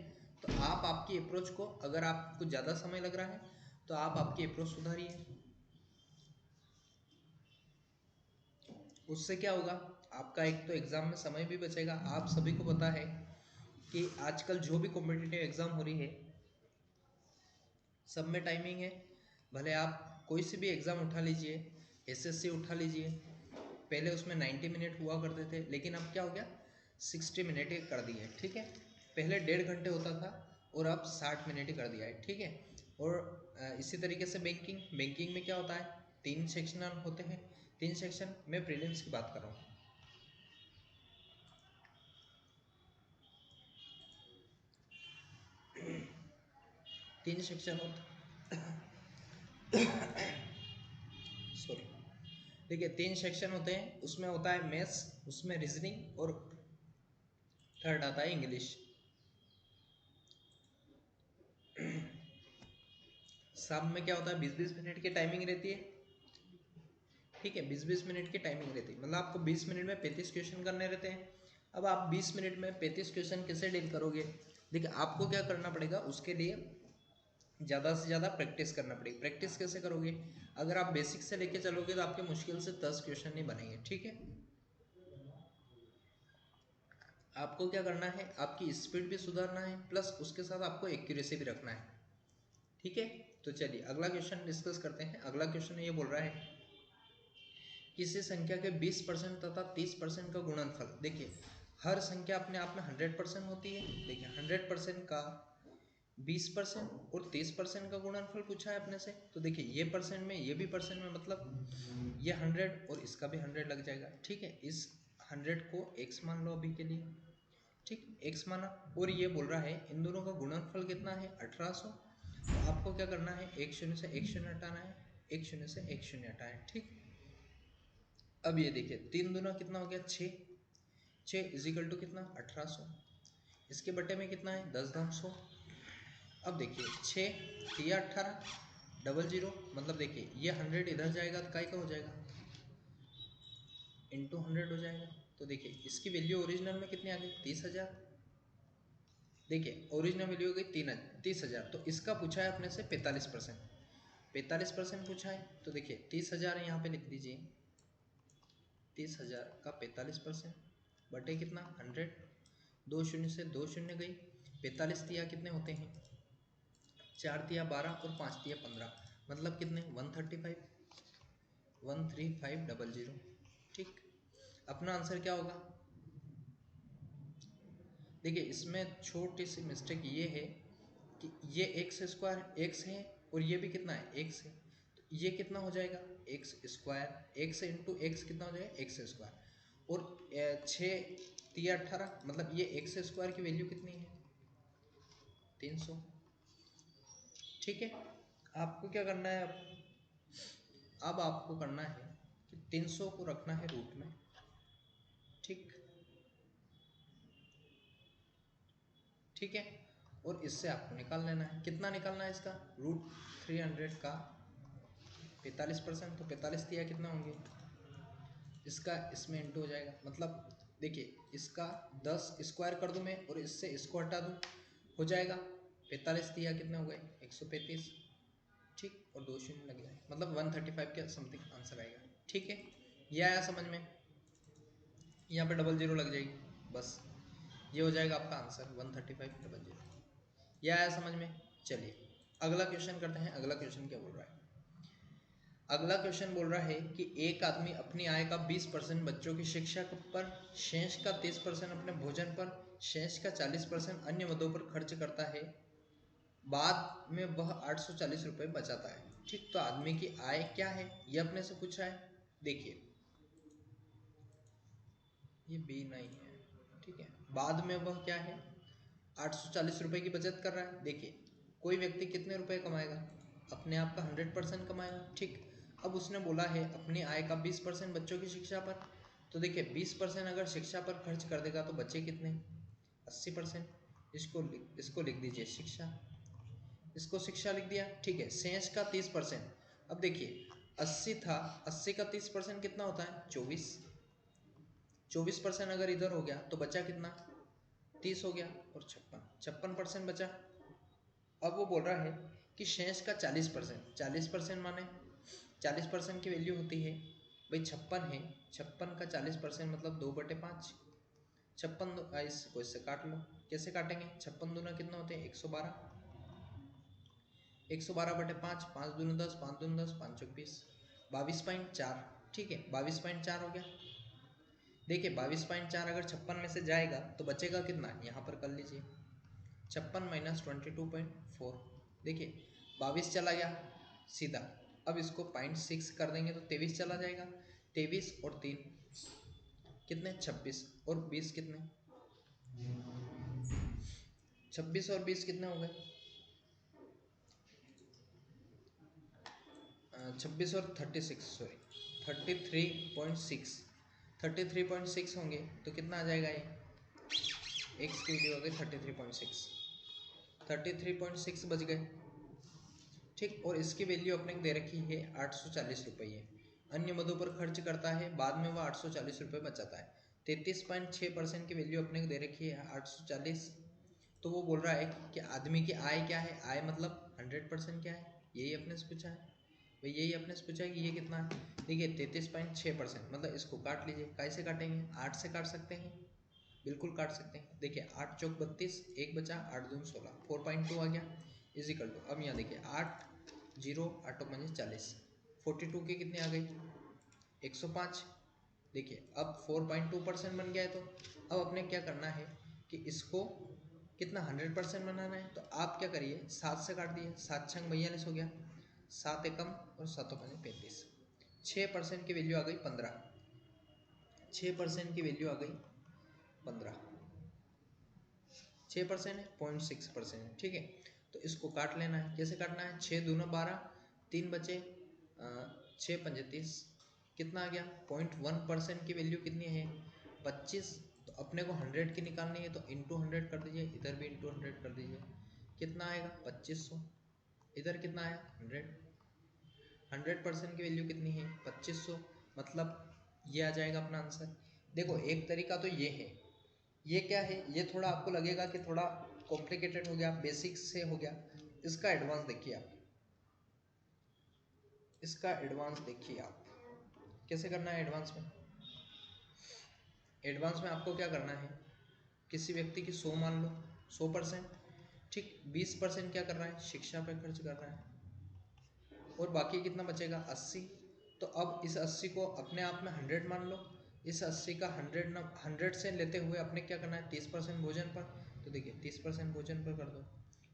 तो आप आपकी अप्रोच को, अगर आपको ज़्यादा समय लग रहा है तो आप आपकी अप्रोच सुधारिए। उससे क्या होगा, आपका एक तो एग्ज़ाम में समय भी बचेगा। आप सभी को पता है कि आजकल जो भी कॉम्पिटिटिव एग्ज़ाम हो रही है सब में टाइमिंग है। भले आप कोई से भी एग्ज़ाम उठा लीजिए, एसएससी उठा लीजिए, पहले उसमें 90 मिनट हुआ करते थे, लेकिन अब क्या हो गया 60 मिनट ही कर दिए। ठीक है, पहले 1.5 घंटे होता था और अब 60 मिनट ही कर दिया है। ठीक है, और इसी तरीके से बैंकिंग में क्या होता है, 3 सेक्शन होते हैं। 3 सेक्शन, मैं प्रीलिम्स की बात कर रहा हूँ। 3 सेक्शन होते, सॉरी, देखिए 3 सेक्शन होते हैं। उसमें होता है मैथ्स, उसमें रीजनिंग, और थर्ड आता है इंग्लिश। सब में क्या होता है 20-20 मिनट की टाइमिंग रहती है। ठीक है, 20-20 मिनट की टाइमिंग रहती है, मतलब आपको 20 मिनट में 35 क्वेश्चन करने रहते हैं। अब आप 20 मिनट में 35 क्वेश्चन कैसे डील करोगे? देखिए आपको क्या करना पड़ेगा, उसके लिए ज़्यादा से ज़्यादा प्रैक्टिस करना पड़ेगी। प्रैक्टिस कैसे करोगे? अगर आप बेसिक से लेके चलोगे तो आपके मुश्किल से 10 क्वेश्चन नहीं बनेंगे। ठीक है, आपको क्या करना है, आपकी स्पीड भी सुधारना है, प्लस उसके साथ आपको एक्यूरेसी भी रखना है। ठीक है, तो चलिए अगला क्वेश्चन डिस्कस करते हैं। अगला क्वेश्चन ये बोल रहा है किसी संख्या के 20% तथा 30% का गुणनफल। देखिए हर संख्या अपने आप में 100% होती है। देखिए 100% का 20% और 30% का गुणनफल पूछा है अपने से। तो देखिए ये परसेंट में, ये भी परसेंट में, मतलब ये 100 और इसका भी 100 लग जाएगा। ठीक है, इस 100 को x मान लो अभी के लिए। ठीक, x माना, और ये बोल रहा है इन दोनों का गुणनफल कितना है 1800। तो आपको क्या करना है, एक शून्य से एक शून्य हटाना है, एक शून्य से एक शून्य हटाना है। ठीक, अब ये देखिए 3 दूना कितना हो गया 6, 6 इजिकल टू कितना 1800। इसके बटे में कितना है 10 धाम 100। अब देखिए 6 या 18 डबल जीरो, मतलब देखिए ये 100 इधर जाएगा तो काय का हो जाएगा इंटू 100 हो जाएगा। तो देखिए इसकी वैल्यू ओरिजिनल में कितनी आ गई 30,000। देखिए ओरिजिनल वैल्यू हो गई 30,000, तो इसका पूछा है अपने से 45%। 45% पूछा है, तो देखिए 30,000 यहाँ पे लिख दीजिए, 30,000 का 45% बटे कितना 100, 2 शून्य से 2 शून्य गई, 45 तिया कितने होते हैं 4 तिया 12 और 5 तिया 15, मतलब कितने 135, 13500। ठीक, अपना आंसर क्या होगा? देखिए इसमें छोटी सी मिस्टेक ये है कि ये एक्स स्क्वायर एक्स है और ये भी कितना है एक्स है, तो ये कितना हो जाएगा x square, x into x कितना हो जाएगा एक्स स्क्वायर, और 6 3 18, मतलब ये एक्स स्क्वायर की वैल्यू कितनी है 300। ठीक है, आपको क्या करना है अब आपको करना है कि 300 को रखना है रूट में। ठीक, ठीक है, और इससे आपको निकाल लेना है, कितना निकालना है इसका रूट 300 का 45%, तो 45 दिया कितना होंगे, इसका इसमें इंटू हो जाएगा, मतलब देखिए इसका 10 स्क्वायर कर दूं मैं और इससे इसको हटा दूं, हो जाएगा 45 दिया कितने हो गए 135। ठीक, और 2 शून्य लग जाए, मतलब 135 के समथिंग आंसर आएगा। ठीक है, ये आया समझ में, यहाँ पे 00 लग जाएगी, बस ये हो जाएगा आपका आंसर 13500। यह आया समझ में। चलिए अगला क्वेश्चन करते हैं। अगला क्वेश्चन क्या बोल रहा है? अगला क्वेश्चन बोल रहा है कि एक आदमी अपनी आय का 20% बच्चों की शिक्षा पर, शेष का 30% अपने भोजन पर, शेष का 40% अन्य मदों पर खर्च करता है, बाद में वह 840 रुपये बचाता है। ठीक, तो आदमी की आय क्या है ये अपने से पूछा है। देखिए ये बी नहीं है, ठीक है, बाद में वह क्या है 840 रुपये की बचत कर रहा है। देखिए कोई व्यक्ति कितने रुपए कमाएगा, अपने आप का 100% कमाएगा। ठीक, अब उसने बोला है अपनी आय का 20% बच्चों की शिक्षा पर, तो देखिए 20% अगर शिक्षा पर खर्च कर देगा तो बचे कितने 80%, इसको लिख दीजिए शिक्षा, इसको शिक्षा लिख दिया। ठीक है, शेष का 30%, अब देखिए 80 था, 80 का 30% कितना होता है 24, 24% अगर इधर हो गया तो बचा कितना 30 हो गया, और 56% बचा। अब वो बोल रहा है कि शेष का 40%, 40% माने 40% की वैल्यू होती है भाई 56 है, 56 का 40% मतलब 2/5, 56 इसको इससे काट लो, कैसे काटेंगे 56 दूना कितना होते हैं 112, 112/5, 5 दूना 10, 5 दूना 10, 5 चौक 20, 22.4। ठीक है 22.4 हो गया। देखिए 22.4 अगर 56 में से जाएगा तो बचेगा कितना, यहाँ पर कर लीजिए 56 माइनस 22.4, देखिए 22 चला गया सीधा। अब इसको 0.6 कर देंगे तो 23 चला जाएगा, 23 और 3 कितने 26, और 20 कितने 26 और 20 कितने हो गए 26 और 36, सॉरी 33.6, 33.6 होंगे तो कितना आ जाएगा ये एक्स की वैल्यू हो गई 33.6, 33.6 बच गए। ठीक, और इसकी वैल्यू अपने को दे रखी है 840 रुपये, अन्य मदों पर खर्च करता है, बाद में वह 840 रुपये बचाता है। 33.6% की वैल्यू अपने को दे रखी है 840, तो वो बोल रहा है कि आदमी की आय क्या है, आय मतलब 100% क्या है, यही अपने से पूछा है भाई, यही अपने से पूछा है कि ये कितना है। देखिए 33.6% मतलब इसको काट लीजिए, कैसे काटेंगे 8 से काट सकते हैं, बिल्कुल काट सकते हैं। देखिए 8 चौक 32, एक बचा 8 दून 16, 4.2 आ गया इजिकल टू, अब यहाँ देखिए 8 0 8 5 40, 42 की कितनी आ गई 105। देखिए अब 4.2% बन गया है, तो अब अपने क्या करना है कि इसको कितना 100% बनाना है, तो आप क्या करिए 7 से काट दिए, 7 छंग 42 हो गया, 7 एकम और 7 5 35, 6% की वैल्यू आ गई 15, 6% की वैल्यू आ गई 15, 6% है 0.6% है। ठीक है, तो इसको काट लेना है, कैसे काटना है 6 दूना 12, 3 बचे 6 पंजे 30, कितना आ गया 0.1% की वैल्यू कितनी है 25, तो अपने को 100 की निकालनी है तो इंटू 100 कर दीजिए, इधर भी इंटू 100 कर दीजिए, कितना आएगा 2500, इधर कितना आया 100, 100% की वैल्यू कितनी है 2500, मतलब ये आ जाएगा अपना आंसर। देखो एक तरीका तो ये है, ये क्या है, ये थोड़ा आपको लगेगा कि थोड़ा कॉम्प्लिकेटेड हो गया, बेसिक्स से हो गया, इसका एडवांस देखिए आप, इसका एडवांस देखिए आप कैसे करना है एडवांस में। एडवांस में आपको क्या करना है, किसी व्यक्ति की 100 मान लो, 100%, ठीक, 20% क्या कर रहा है, शिक्षा पे खर्च कर रहा है, और बाकी कितना बचेगा, 80। तो अब इस 80 को अपने आप में 100 मान लो, इस 80 का 100 से लेते हुए अपने क्या करना है, 30% भोजन पर। तो देखिए 30% भोजन पर कर दो,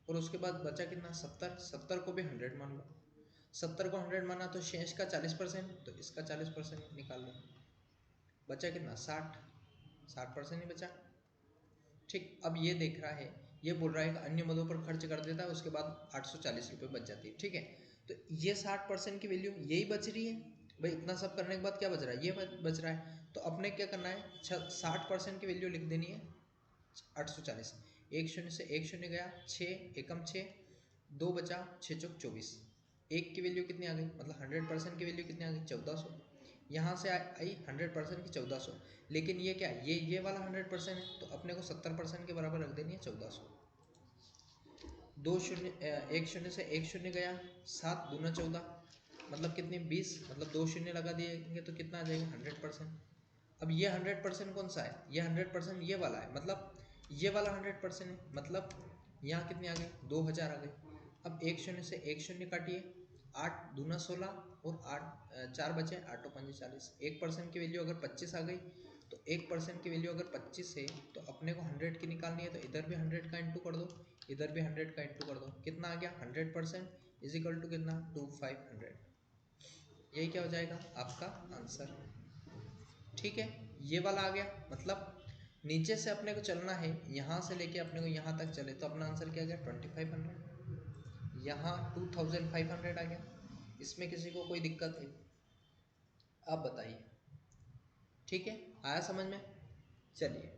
और उसके बाद बचा कितना, 70 को भी 100 मान लो, 70 को 100 माना तो शेष का 40%, तो इसका 40% निकाल लो, बचा कितना, 60% ही बचा। ठीक, अब ये देख रहा है, ये बोल रहा है कि अन्य मदों पर खर्च कर देता है, उसके बाद 840 रुपये बच जाती है। ठीक है, तो ये 60% की वैल्यू यही बच रही है भाई। इतना सब करने के बाद क्या बच रहा है, ये बच रहा है। तो अपने क्या करना है, 60% की वैल्यू लिख देनी है 840। एक शून्य से एक शून्य गया, 6 एकम 6, 2 बचा, 6 चौक 24। एक की वैल्यू कितनी आ गई, मतलब 100% की वैल्यू कितनी आ गई, 1400। यहाँ से आई 100% की 1400, लेकिन ये क्या, ये वाला 100% है, तो अपने को 70% के बराबर रख देनी है 1400। 2 शून्य, एक शून्य से एक शून्य गया, 7 दूना 14, मतलब कितनी, 20, मतलब 2 शून्य लगा दिएंगे तो कितना आ जाएगा, 100%। अब ये 100% कौन सा है, ये 100% ये वाला है, मतलब ये वाला 100% है, मतलब यहाँ कितनी आ गई, 2000 आ गई। अब एक शून्य से एक शून्य काटिए, 8 दूना 16, और 4 बचे, 8 पंजे 40। 1% की वैल्यू अगर 25 आ गई, तो 1% की वैल्यू अगर 25 है, तो अपने को 100 की निकालनी है, तो इधर भी 100 का इंटू कर दो, इधर भी 100 का इंटू कर दो, कितना आ गया, 100% इज इक्वल टू कितना, 2500। यही क्या हो जाएगा आपका आंसर। ठीक है, ये वाला आ गया, मतलब नीचे से अपने को चलना है, यहाँ से लेके अपने को यहाँ तक चले, तो अपना आंसर क्या आ गया, 2500। यहाँ 2500 आ गया। इसमें किसी को कोई दिक्कत है, आप बताइए। ठीक है, आया समझ में। चलिए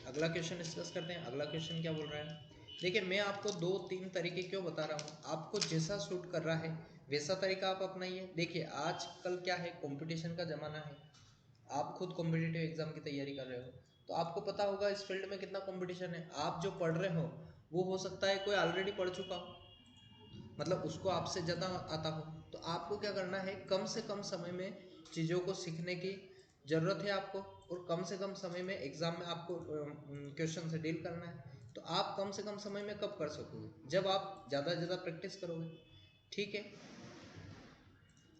अगला क्वेश्चन डिस्कस करते हैं। अगला क्वेश्चन क्या बोल रहा है, देखिए मैं आपको 2-3 तरीके क्यों बता रहा हूँ, आपको जैसा सूट कर रहा है वैसा तरीका आप अपनाइए। देखिए आजकल क्या है, कंपटीशन का ज़माना है, आप खुद कॉम्पिटिटिव एग्जाम की तैयारी कर रहे हो, तो आपको पता होगा इस फील्ड में कितना कंपटीशन है। आप जो पढ़ रहे हो वो हो सकता है कोई ऑलरेडी पढ़ चुका हो, मतलब उसको आपसे ज़्यादा आता हो। तो आपको क्या करना है, कम से कम समय में चीज़ों को सीखने की ज़रूरत है आपको, और कम से कम समय में एग्ज़ाम में आपको क्वेश्चन से डील करना है। तो आप कम से कम समय में कब कर सकोगे, जब आप ज़्यादा से ज़्यादा प्रैक्टिस करोगे। ठीक है,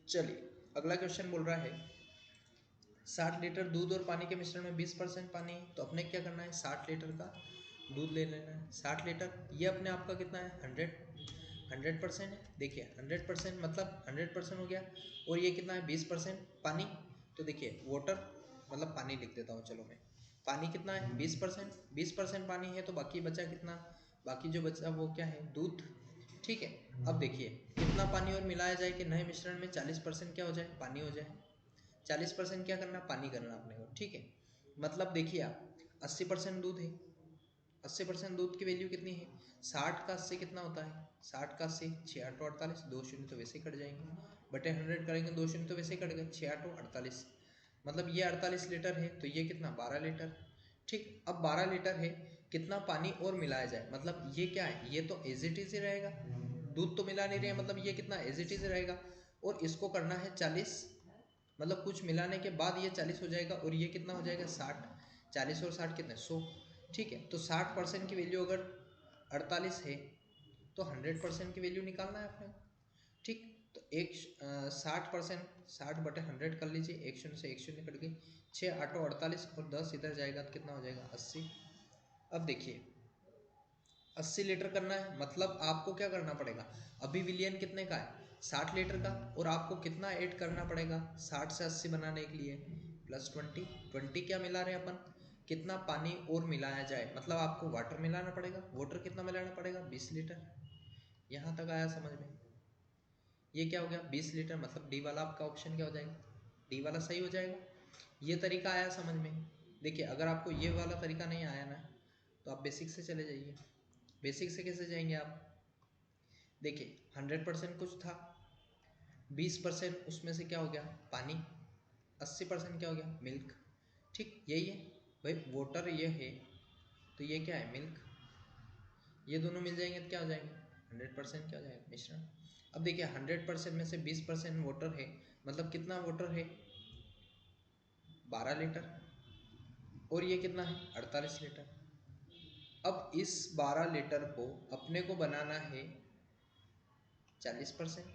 चलिए अगला क्वेश्चन बोल रहा है 60 लीटर दूध और पानी के मिश्रण में 20% पानी, तो अपने क्या करना है, 60 लीटर का दूध ले लेना है। 60 लीटर ये अपने आप का कितना है, 100% है। देखिए 100% मतलब 100% हो गया, और ये कितना है, 20% पानी। तो देखिए वाटर मतलब पानी लिख देता हूँ, चलो मैं, पानी कितना है, 20% पानी है, तो बाकी बचा कितना, बाकी जो बचा वो क्या है, दूध। ठीक है, अब देखिए कितना पानी और मिलाया जाए कि नए मिश्रण में 40% क्या हो जाए, पानी हो जाए। 40% क्या करना, पानी करना अपने को। ठीक है, मतलब देखिए आप 80% दूध है, 80% दूध की वैल्यू कितनी है, 60 का 80 कितना होता है, 60 का 80, 6 8 48, 2 शून्य तो वैसे ही कट जाएंगे, बटे 100 करेंगे, 2 शून्य तो वैसे ही कट गए, 6 8 48, मतलब ये 48 लीटर है, तो ये कितना, 12 लीटर। ठीक, अब 12 लीटर है, कितना पानी और मिलाया जाए, मतलब ये क्या है, ये तो एज इट इज ही रहेगा, दूध तो मिला नहीं रहे, मतलब ये कितना एज इट इज रहेगा, और इसको करना है 40, मतलब कुछ मिलाने के बाद ये 40 हो जाएगा, और ये कितना हो जाएगा, 60। 40 और 60 कितने, 100। ठीक है, तो 60% की वैल्यू अगर 48 है, तो 100% की वैल्यू निकालना है अपने। ठीक, तो 60%, 60/100 कर लीजिए, एक शून्य से एक शून्य कट गई, 6 8 48, और 10 इधर जाएगा तो कितना हो जाएगा, 80। अब देखिए 80 लीटर करना है, मतलब आपको क्या करना पड़ेगा, अभी विलियन कितने का है, 60 लीटर का, और आपको कितना ऐड करना पड़ेगा 60 से 80 बनाने के लिए, +20 क्या मिला रहे हैं अपन, कितना पानी और मिलाया जाए, मतलब आपको वाटर मिलाना पड़ेगा। वाटर कितना मिलाना पड़ेगा, 20 लीटर। यहाँ तक आया समझ में। ये क्या हो गया, 20 लीटर, मतलब डी वाला आपका ऑप्शन क्या हो जाएगा, डी वाला सही हो जाएगा। ये तरीका आया समझ में। देखिए अगर आपको ये वाला तरीका नहीं आया ना, तो आप बेसिक से चले जाइए। बेसिक से कैसे जाएंगे आप, देखिए 100% कुछ था, 20% उसमें से क्या हो गया, पानी, 80% क्या हो गया, मिल्क। ठीक, यही है भाई, वाटर ये है, तो ये क्या है, मिल्क। ये दोनों मिल जाएंगे तो क्या हो जाएंगे, 100% क्या हो जाएगा, मिश्रण। अब देखिए 100% में से 20% वाटर है, मतलब कितना वाटर है, 12 लीटर। और ये कितना है 48 लीटर। अब इस 12 लीटर को अपने को बनाना है 40%,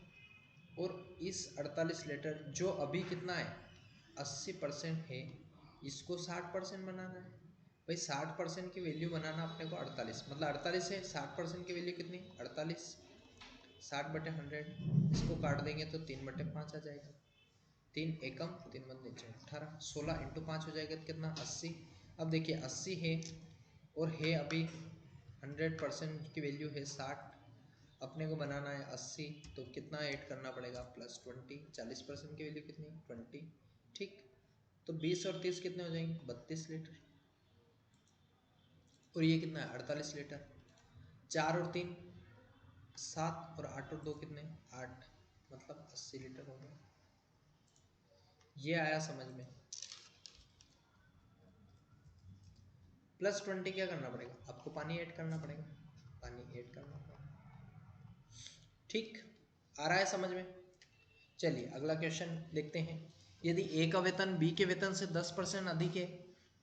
और इस 48 लीटर जो अभी कितना है 80% है, इसको 60% बनाना है। भाई 60% की वैल्यू बनाना अपने को 48, मतलब 48 है 60% की वैल्यू कितनी 48, 60/100, इसको काट देंगे तो 3/5 आ जाएगा। 3 एकम 3 बंदे 18, 16 इंटू 5 हो जाएगा तो कितना 80। अब देखिए 80 है और है अभी 100% की वैल्यू है 60, अपने को बनाना है 80, तो कितना ऐड करना पड़ेगा +20, 40% की वैल्यू कितनी 20, ठीक। तो 20 और 30 कितने हो जाएंगे 32 लीटर, और ये कितना है 48 लीटर। 4 और 3 7, और 8 और 2 कितने 8, मतलब 80 लीटर हो गया। ये आया समझ में। +20 क्या करना पड़ेगा आपको, पानी ऐड करना पड़ेगा, पानी ऐड करना पड़ेगा, ठीक। आ रहा है समझ में। चलिए अगला क्वेश्चन देखते हैं। यदि ए का वेतन बी के वेतन से 10% अधिक है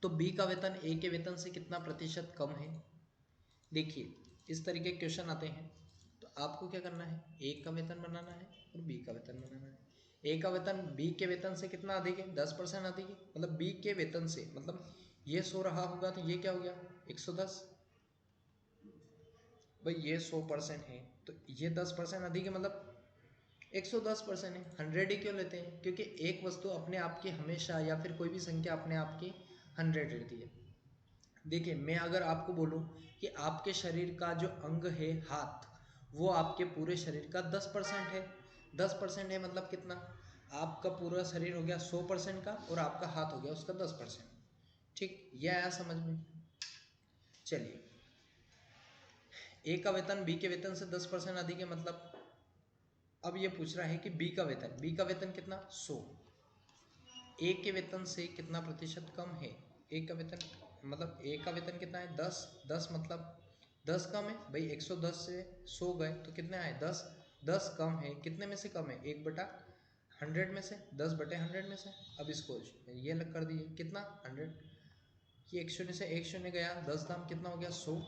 तो बी का वेतन ए के वेतन से कितना प्रतिशत कम है। देखिए इस तरीके के क्वेश्चन आते हैं तो आपको क्या करना है, ए का वेतन बनाना है और बी का वेतन बनाना है। ए का वेतन बी के वेतन से कितना अधिक है 10% अधिक है, मतलब बी के वेतन से, मतलब ये 100 रहा होगा तो ये क्या हो गया 110। भाई ये 100% है तो ये 10% अधिक है, मतलब 110% है। 100 ही क्यों लेते हैं, क्योंकि एक वस्तु अपने आप की हमेशा, या फिर कोई भी संख्या अपने आप की 100 रहती है। देखिए मैं अगर आपको बोलूं कि आपके शरीर का जो अंग है हाथ, वो आपके पूरे शरीर का 10% है। 10% है मतलब कितना, आपका पूरा शरीर हो गया 100% का और आपका हाथ हो गया उसका 10%, ठीक। यह आया समझ में। चलिए ए का वेतन बी के वेतन से 10% अधिक है, मतलब अब ये पूछ रहा है कि बी का वेतन कितना 100, ए के वेतन से कितना प्रतिशत कम है। ए का वेतन मतलब ए का वेतन कितना है 10, 10 मतलब 10 कम है भाई, 110 से 100 गए तो कितने आए 10, 10 कम है, कितने में से कम है 1/100 में से, 10/100 में से। अब इसको ये अलग कर दिए कितना 100, ये 1 शून्य से 1 शून्य गया, 10 दाम कितना हो गया 100,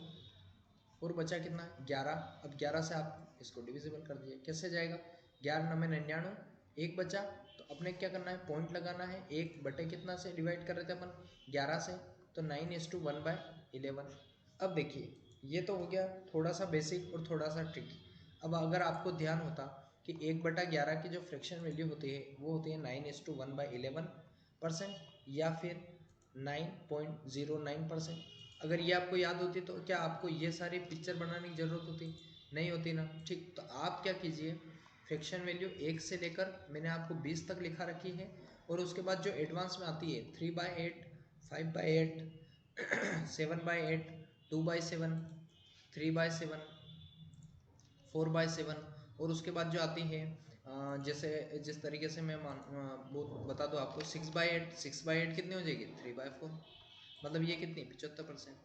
और बचा कितना 11। अब 11 से आप इसको डिविजिबल कर दिए, कैसे जाएगा 11 9 99, एक बचा, तो अपने क्या करना है पॉइंट लगाना है, 1 बटे कितना से डिवाइड कर रहे थे अपन 11 से, तो 9:1/11। अब देखिए ये तो हो गया थोड़ा सा बेसिक और थोड़ा सा ट्रिकी। अब अगर आपको ध्यान होता कि 1/11 की जो फ्रैक्शन वैल्यू होती है वो होती है 9:1/11%, या फिर 9.09%। अगर ये आपको याद होती तो क्या आपको ये सारी पिक्चर बनाने की ज़रूरत होती, नहीं होती ना, ठीक। तो आप क्या कीजिए, फ्रैक्शन वैल्यू 1 से लेकर मैंने आपको 20 तक लिखा रखी है, और उसके बाद जो एडवांस में आती है 3/8, 5/8, 7/8, 2/7, 3/7, 4/7, और उसके बाद जो आती है जैसे जिस तरीके से मैं वो बता दूँ आपको 6/8, 6/8 कितनी हो जाएगी 3/4, मतलब ये कितनी 75%।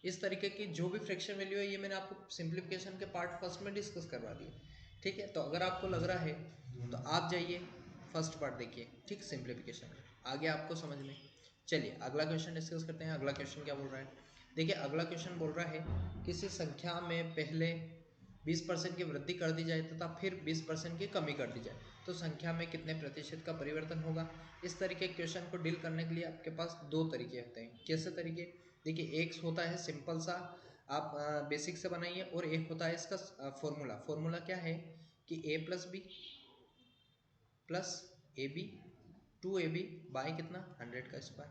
इस तरीके की जो भी फ्रैक्शन वैल्यू है ये मैंने आपको सिंप्लीफिकेशन के पार्ट फर्स्ट में डिस्कस करवा दिए, ठीक है। तो अगर आपको लग रहा है तो आप जाइए फर्स्ट पार्ट देखिए, ठीक, सिंप्लीफिकेशन आगे आपको समझ में। चलिए अगला क्वेश्चन डिस्कस करते हैं। अगला क्वेश्चन क्या बोल रहा है, देखिए अगला क्वेश्चन बोल रहा है किसी संख्या में पहले 20% की वृद्धि कर दी जाए तथा फिर 20% की कमी कर दी जाए तो संख्या में कितने प्रतिशत का परिवर्तन होगा। इस तरीके के क्वेश्चन को डील करने के लिए आपके पास दो तरीके होते हैं। कैसे तरीके, देखिए एक होता है सिंपल सा, आप बेसिक से बनाइए, और एक होता है इसका फॉर्मूला क्या है कि a+b plus AB 2AB by कितना 100 का स्क्वायर,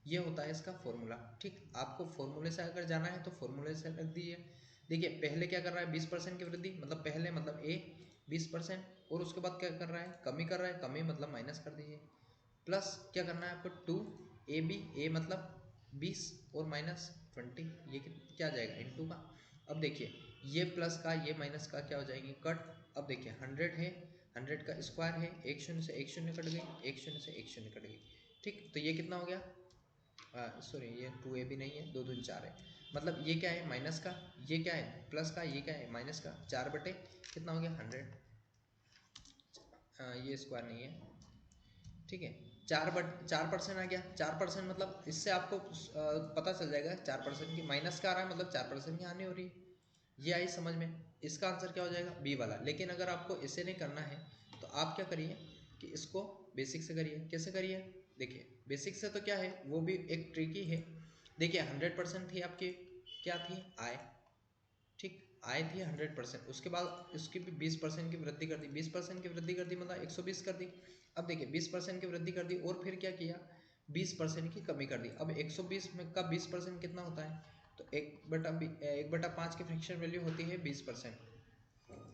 ये होता है इसका फॉर्मूला, ठीक। आपको फॉर्मूले से अगर जाना है तो फॉर्मूले से रख दीजिए। देखिए पहले क्या कर रहा है 20% की वृद्धि, मतलब पहले मतलब A 20%, और उसके बाद क्या कर रहा है कमी कर रहा है, कमी मतलब माइनस कर दीजिए, प्लस क्या करना है आपको 2AB, A मतलब 20 और माइनस 20, ये क्या जाएगा इनटू का। अब देखिए ये प्लस का ये माइनस का क्या हो जाएंगे कट। अब देखिए 100 है, 100 का स्क्वायर है, 1 शून्य से 1 शून्य कट गई, 1 शून्य से 1 शून्य कट गई, ठीक। तो ये कितना हो गया, सॉरी ये 2AB नहीं है, 2 2 4 है, मतलब ये क्या है माइनस का, ये क्या है प्लस का, ये क्या है माइनस का, 4 बटे कितना हो गया 100, ये स्क्वायर नहीं है, ठीक है। 4% आ गया। 4% मतलब इससे आपको पता चल जाएगा 4% की माइनस का आ रहा है, मतलब 4% की हानि हो रही है। ये आई समझ में। इसका आंसर क्या हो जाएगा? बी वाला। लेकिन अगर आपको इसे नहीं करना है तो आप क्या करिए कि इसको बेसिक से करिए। कैसे करिए? देखिए बेसिक से तो क्या है, वो भी एक ट्रिकी है। देखिए 100% थी आपकी, क्या थी? आय। ठीक, आय थी 100%, उसके बाद उसकी भी 20% की वृद्धि कर दी। 20% की वृद्धि कर दी मतलब 120 कर दी। अब देखिए 20% की वृद्धि कर दी और फिर क्या किया? 20% की कमी कर दी। अब 120 में का 20% कितना होता है? तो 1/5 की फ्रैक्शन वैल्यू होती है 20%।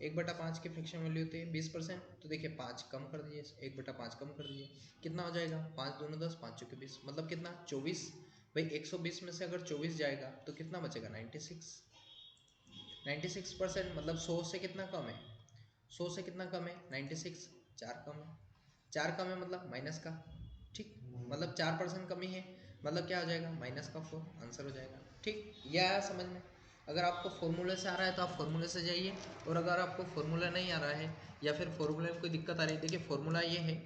1/5 की फ्रैक्शन वैल्यू होती है 20%। तो देखिए 5 कम कर दीजिए, 1/5 कम कर दीजिए, कितना हो जाएगा? 5 दूनी 10, 5 चौके 20, मतलब कितना? 24। भाई 120 में से अगर 24 जाएगा तो कितना बचेगा? 96। 96% मतलब 100 से कितना कम है? 100 से कितना कम है? 96। 4 कम है। 4 कम है मतलब माइनस का। ठीक, मतलब 4% कमी है, मतलब क्या हो जाएगा? -4 आंसर हो जाएगा। ठीक, यह आया समझ में? अगर आपको फॉर्मूले से आ रहा है तो आप फॉर्मूले से जाइए, और अगर आपको फॉर्मूला नहीं आ रहा है या फिर फॉर्मूले में कोई दिक्कत आ रही है, देखिए फॉर्मूला ये है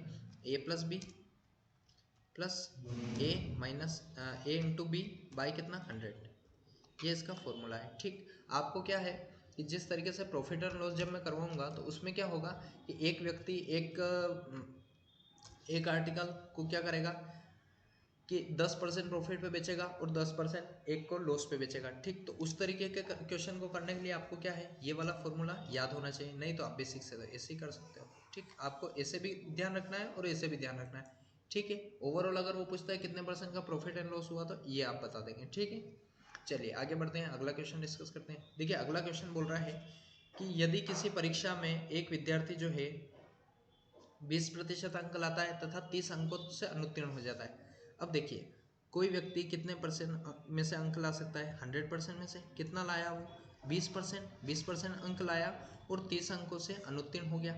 a+b plus a minus a into B by कितना? 100। ये इसका फॉर्मूला है। ठीक, आपको क्या है कि जिस तरीके से प्रॉफिट एंड लॉस जब मैं करवाऊंगा तो उसमें क्या होगा कि एक व्यक्ति एक आर्टिकल को क्या करेगा कि 10% प्रॉफिट पे बेचेगा और 10% एक को लॉस पे बेचेगा। ठीक, तो उस तरीके के क्वेश्चन को करने के लिए आपको क्या है, ये वाला फॉर्मूला याद होना चाहिए। नहीं तो आप बेसिक से तो ऐसे ही कर सकते हो। ठीक, आपको ऐसे भी ध्यान रखना है और ऐसे भी ध्यान रखना है। ठीक है, ओवरऑल अगर वो पूछता है कितने % का प्रॉफिट एंड लॉस हुआ तो ये आप बता देंगे। ठीक है, चलिए आगे बढ़ते हैं, अगला क्वेश्चन डिस्कस करते हैं। देखिए अगला क्वेश्चन बोल रहा है कि यदि किसी परीक्षा में एक विद्यार्थी जो है 20% अंक लाता है तथा 30 अंकों से अनुत्तीर्ण हो जाता है। अब देखिए कोई व्यक्ति कितने % में से अंक ला सकता है? 100% में से। कितना लाया वो? 20%। 20% अंक लाया और 30 अंकों से अनुत्तीर्ण हो गया।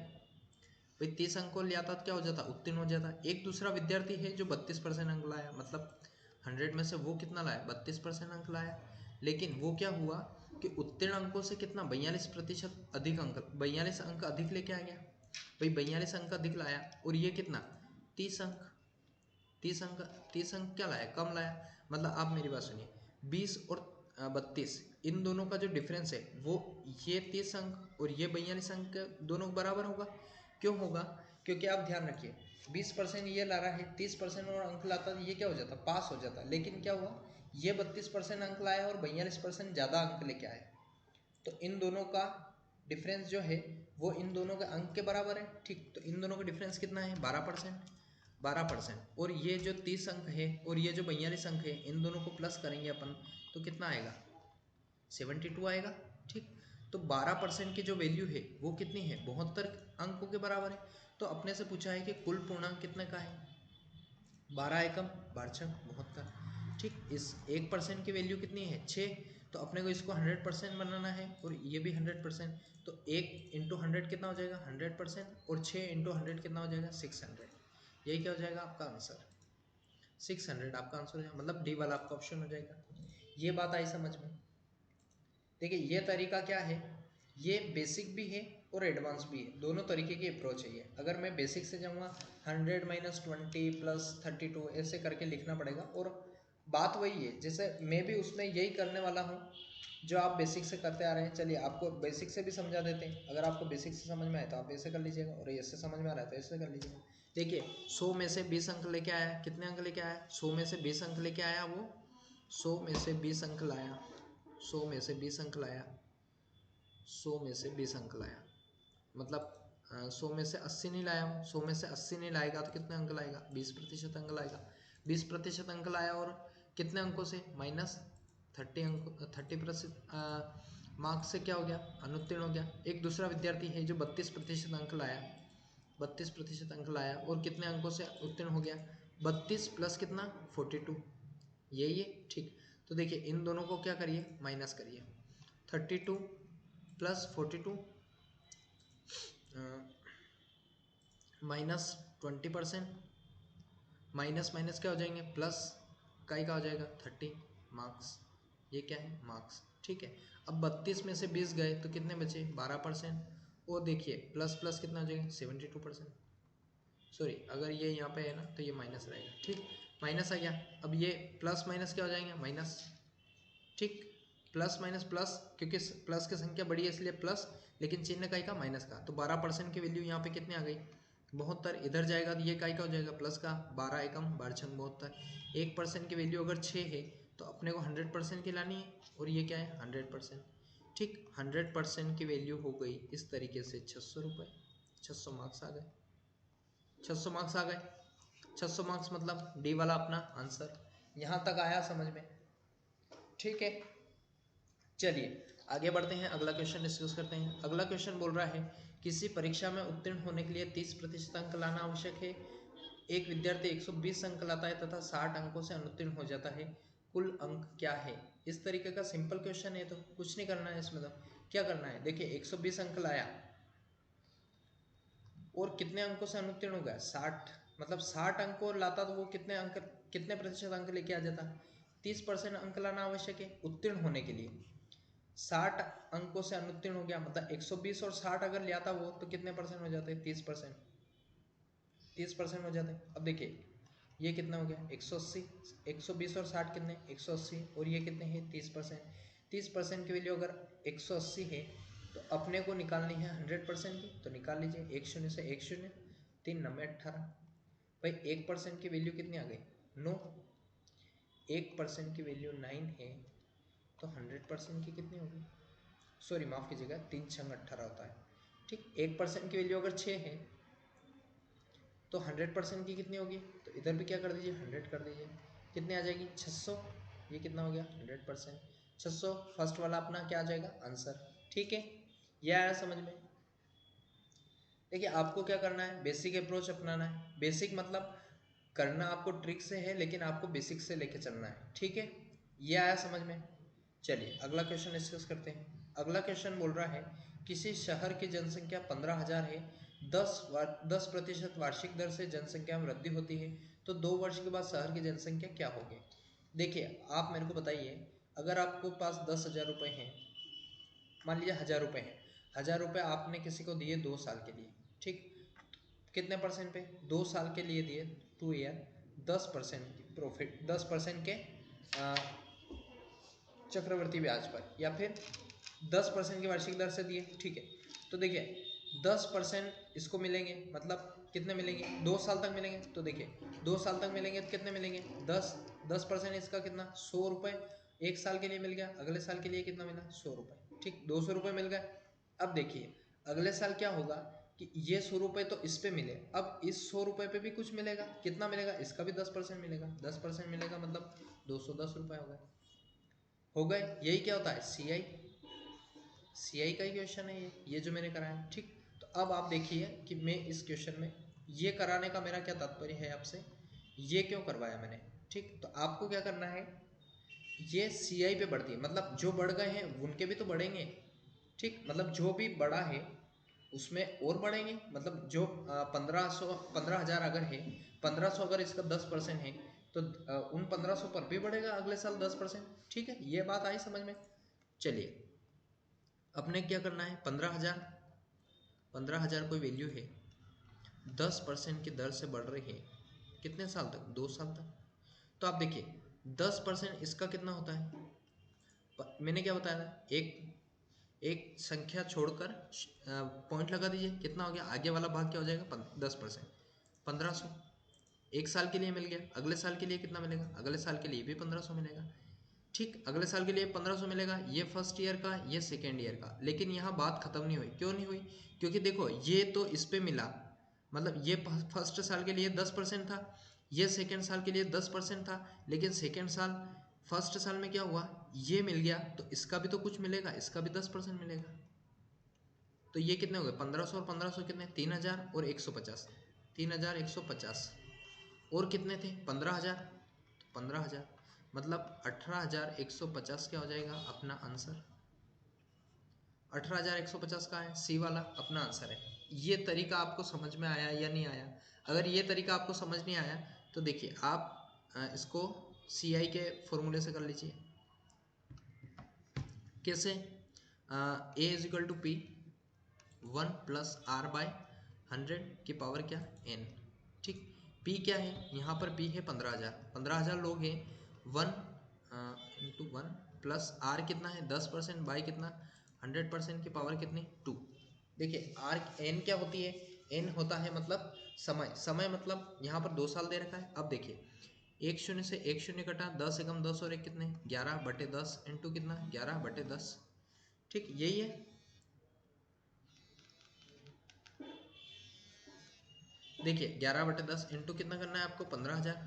भाई 30 अंकों लिया था तो क्या हो जाता? उत्तीर्ण हो जाता। एक दूसरा विद्यार्थी है जो 32% अंक लाया, मतलब 100 में से वो कितना लाया? 32% अंक लाया। लेकिन वो क्या हुआ कि उत्तीर्ण अंकों से कितना? 42% अधिक अंक, 42 अंक अधिक लेके आ गया। भाई 42 अंक अधिक लाया और ये कितना? 30 अंक। 30 अंक क्या लाया? कम लाया। मतलब आप मेरी बात सुनिए, 20 और 32 इन दोनों का जो डिफरेंस है वो ये 30 अंक और ये 42 अंक दोनों बराबर होगा। क्यों होगा? क्योंकि आप ध्यान रखिए 20% ये ला रहा है, 30% और अंक लाता तो ये क्या हो जाता? पास हो जाता। लेकिन क्या हुआ, ये 32% अंक लाया और 42% ज़्यादा अंक लेके आए, तो इन दोनों का डिफरेंस जो है वो इन दोनों के अंक के बराबर है। ठीक, तो इन दोनों का डिफरेंस कितना है? 12%। 12% और ये जो 30 अंक है और ये जो 42 अंक है, इन दोनों को प्लस करेंगे अपन तो कितना आएगा? 72 आएगा। ठीक, तो 12% की जो वैल्यू है वो कितनी है? 72 अंकों के बराबर है। तो अपने से पूछा है कि कुल पूर्णांक कितने का है? 12 एकम 12 72। ठीक, इस 1% की वैल्यू कितनी है? 6। तो अपने को इसको 100% बनाना है और ये भी 100%। तो 1 इंटू 100 कितना हो जाएगा? 100%। और 6 इंटू 100 कितना हो जाएगा? 600। यही क्या हो जाएगा आपका आंसर? 600 आपका आंसर हो जाएगा, मतलब डी वाला आपका ऑप्शन हो जाएगा। ये बात आई समझ में? देखिए ये तरीका क्या है, ये बेसिक भी है और एडवांस भी है, दोनों तरीके की अप्रोच है ये। अगर मैं बेसिक से जाऊँगा 100 - 20 + 32 ऐसे करके लिखना पड़ेगा। और बात वही है, जैसे मैं भी उसमें यही करने वाला हूँ जो आप बेसिक से करते आ रहे हैं। चलिए आपको बेसिक से भी समझा देते हैं। अगर आपको बेसिक से समझ में आए तो आप ऐसे कर लीजिएगा, और ऐसे समझ में आ रहा है तो ऐसे कर लीजिएगा। देखिए 100 में से 20 अंक लेके आया, कितने अंक लेके आया? 100 में से 20 अंक लेके आया वो, 100 में से 20 अंक लाया, 100 में से 20 अंक लाया, 100 में से 20 अंक लाया, मतलब 100 में से 80 नहीं लाया हूँ। 100 में से 80 नहीं लाएगा तो कितने अंक लाएगा? 20% अंक लाएगा। 20% अंक लाया और कितने अंकों से? -30 अंक, 30% मार्क्स से क्या हो गया? अनुत्तीर्ण हो गया। एक दूसरा विद्यार्थी है जो 32% अंक लाया, 32% अंक लाया और कितने अंकों से उत्तीर्ण हो गया? 32 प्लस कितना? 42। यही है। ठीक, तो देखिए इन दोनों को क्या करिए? माइनस करिए। 32 + 42 -20%, माइनस माइनस क्या हो जाएंगे? प्लस का ही का हो जाएगा? 30 मार्क्स। ये क्या है? मार्क्स। ठीक है, अब 32 में से 20 गए तो कितने बचे? 12%। और देखिए प्लस प्लस कितना हो जाएगा? 72%। सॉरी, अगर ये यहाँ पे है ना तो ये माइनस रहेगा, ठीक, माइनस आ गया। अब ये प्लस माइनस क्या हो जाएंगे, माइनस, ठीक, प्लस माइनस प्लस, क्योंकि प्लस की संख्या बड़ी है इसलिए प्लस, लेकिन चिन्ह का माइनस का, तो 12% की वैल्यू यहाँ पे कितने आ गई, 72। इधर जाएगा तो ये का हो जाएगा प्लस का, 12 एकम 12 छंग 72। 1% की वैल्यू अगर 6 है तो अपने को 100% की लानी है, और ये क्या है 100%, ठीक, 100% की वैल्यू हो गई इस तरीके से 600 रुपये, 600 मार्क्स आ गए, 600 मार्क्स आ गए। 600 मार्क्स मतलब डी वाला अपना आंसर। यहाँ तक आया समझ में, ठीक है। चलिए आगे बढ़ते हैं, अगला क्वेश्चन डिस्कस करते हैं। अगला क्वेश्चन बोल रहा है किसी परीक्षा में उत्तीर्ण होने के लिए 30% अंक लाना आवश्यक है। एक विद्यार्थी 120 अंक लाता है तथा 60 अंकों से अनुत्तीर्ण हो जाता है, कुल अंक क्या है। इस तरीके का सिंपल क्वेश्चन है, तो कुछ नहीं करना है इसमें, तो क्या करना है, देखिए 120 अंक लाया और कितने अंकों से अनुत्तीर्ण हो गया, 60, मतलब 60 अंक और लाता तो वो कितने अंक, कितने प्रतिशत अंक लेके आ जाता, 30% अंक लाना आवश्यक है उत्तीर्ण होने के लिए। 60 अंकों से अनुत्तीर्ण हो गया, मतलब 120 और 60 अगर लिया था वो, तो कितने परसेंट हो जाते हैं, 30%, 30% हो जाते हैं। अब देखिए ये कितना हो गया 180, 120 और 60 कितने 180, और ये कितने हैं 30%। 30% की वैल्यू अगर 180 है तो अपने को निकालनी है 100% की, तो निकाल लीजिए, 1 शून्य से 1 शून्य, 3 9 18। भाई 1% की वैल्यू कितनी आ गई 9, 1% की वैल्यू 9 है, तो 100% की कितनी होगी, सॉरी माफ़ कीजिएगा, 3 छंग 18 होता है, ठीक। 1% की वैल्यू अगर 6 है तो 100% की कितनी होगी, तो इधर भी क्या कर दीजिए 100 कर दीजिए, कितनी आ जाएगी 600। ये कितना हो गया 100%, 600 फर्स्ट वाला अपना क्या आ जाएगा आंसर, ठीक है। ये आया समझ में। देखिए आपको क्या करना है, बेसिक अप्रोच अपनाना है। बेसिक मतलब करना आपको ट्रिक से है, लेकिन आपको बेसिक से लेके चलना है, ठीक है। ये आया समझ में। चलिए अगला क्वेश्चन डिस्कस करते हैं। अगला क्वेश्चन बोल रहा है किसी शहर की जनसंख्या 15,000 है, 10% वार्षिक दर से जनसंख्या में वृद्धि होती है, तो 2 वर्ष के बाद शहर की जनसंख्या क्या होगी। देखिए आप मेरे को बताइए, अगर आपको पास 10,000 रुपये हैं, मान लीजिए 1,000 रुपये हैं, 1,000 रुपये आपने किसी को दिए 2 साल के लिए, ठीक, कितने परसेंट पे, 2 साल के लिए दिए 2 ईयर, 10% प्रॉफिट, 10% के चक्रवर्ती ब्याज पर, या फिर 10% की वार्षिक दर से दिए, ठीक है। तो देखिए 10% इसको मिलेंगे, मतलब कितने मिलेंगे 2 साल तक मिलेंगे, तो देखिए 2 साल तक मिलेंगे तो कितने मिलेंगे 10% इसका कितना 100 रुपये, 1 साल के लिए मिल गया, अगले साल के लिए कितना मिला 100 रुपये, ठीक, 200 रुपये मिल गए। अब देखिए अगले साल क्या होगा कि ये 100 रुपये तो इस पे मिले, अब इस 100 रुपये पे भी कुछ मिलेगा, कितना मिलेगा, इसका भी 10% मिलेगा, 10% मिलेगा, मतलब 210 रुपये हो गए, हो गए। यही क्या होता है सीआई का ही क्वेश्चन है ये जो मैंने कराया, ठीक। तो अब आप देखिए कि मैं इस क्वेश्चन में ये कराने का मेरा क्या तात्पर्य है आपसे, ये क्यों करवाया मैंने, ठीक। तो आपको क्या करना है, ये सीआई पे बढ़ती है, मतलब जो बढ़ गए हैं उनके भी तो बढ़ेंगे, ठीक, मतलब जो भी बड़ा है उसमें और बढ़ेंगे, मतलब जो 15,000 अगर है, 1500 अगर इसका 10% है, तो उन 1500 पर भी बढ़ेगा अगले साल 10%, ठीक है। ये बात आई समझ में। चलिए अपने क्या करना है, 15,000 कोई वैल्यू है, 10% की दर से बढ़ रही है, कितने साल तक, 2 साल तक। तो आप देखिए 10% इसका कितना होता है, मैंने क्या बताया था, एक संख्या छोड़कर पॉइंट लगा दीजिए, कितना हो गया, आगे वाला भाग क्या हो जाएगा 10%, 1500। 1 साल के लिए मिल गया, अगले साल के लिए कितना मिलेगा, अगले साल के लिए भी 1500 मिलेगा, ठीक, अगले साल के लिए 1500 मिलेगा। ये फर्स्ट ईयर का, ये सेकेंड ईयर का, लेकिन यहाँ बात खत्म नहीं हुई, क्यों नहीं हुई, क्योंकि देखो ये तो इस पे मिला, मतलब ये फर्स्ट साल के लिए 10% था, ये सेकेंड साल के लिए 10% था, लेकिन सेकेंड साल फर्स्ट साल में क्या हुआ, ये मिल गया, तो इसका भी तो कुछ मिलेगा, इसका भी 10% मिलेगा। तो ये कितने हो गए 1500 और 1500 कितने, 3,000 और 150, 3,150, और कितने थे 15,000, 15,000 मतलब 18,150 क्या हो जाएगा अपना आंसर, 18,150 का है, सी वाला अपना आंसर है। ये तरीका आपको समझ में आया या नहीं आया, अगर ये तरीका आपको समझ नहीं आया तो देखिए आप इसको सी आई के फॉर्मूले से कर लीजिए, कैसे, A is equal to P 1 + r/100 की पावर क्या n, ठीक। पी क्या है, यहाँ पर पी है 15,000, 15,000 लोग हैं, 1 × 1 प्लस आर कितना है 10% बाई कितना 100% की पावर कितनी 2। देखिए आर एन क्या होती है, एन होता है मतलब समय, समय मतलब यहाँ पर 2 साल दे रखा है। अब देखिए 1 शून्य से 1 शून्य कटा, 10 एकम 10 और 1 कितने 11/10 इंटू कितना 11/10। ठीक, यही है। देखिए 11/10 इंटू कितना करना है आपको 15,000,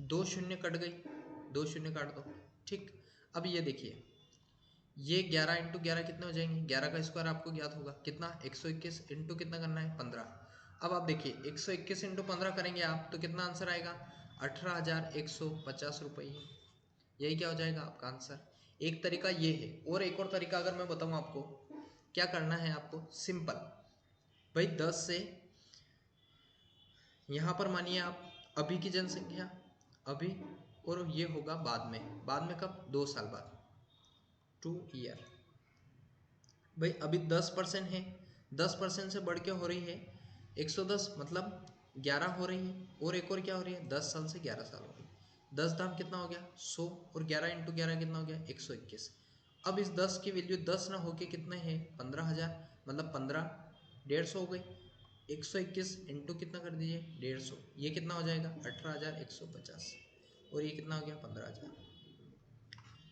2 शून्य कट गई, 2 शून्य काट दो। ठीक, अब ये देखिए ये 11 इंटू 11 कितने हो जाएंगे, 11 का स्क्वायर आपको ज्ञात होगा कितना 121 इंटू कितना करना है 15। अब आप देखिए 121 इंटू 15 करेंगे आप तो कितना आंसर आएगा 18,150 रुपये। यही क्या हो जाएगा आपका आंसर। एक तरीका ये है, और एक और तरीका अगर मैं बताऊं आपको क्या करना है आपको, सिंपल भाई 10 से यहाँ पर मानिए आप अभी की जनसंख्या अभी, और ये होगा बाद में कब 2 साल बाद 2 ईयर। भाई अभी 10% है, 10% से बढ़ के हो रही है 110 मतलब 11 हो रही है, और एक और क्या हो रही है 10 साल से 11 साल हो रही है। 10 दाम कितना हो गया 100, और 11 इंटू 11 कितना हो गया 121। अब इस 10 की वैल्यू 10 ना होके कितने है 15,000 मतलब 15 150 हो गई। 121 इंटू कितना कर दीजिए 150, ये कितना हो जाएगा 18,150, और ये कितना हो गया 15,000।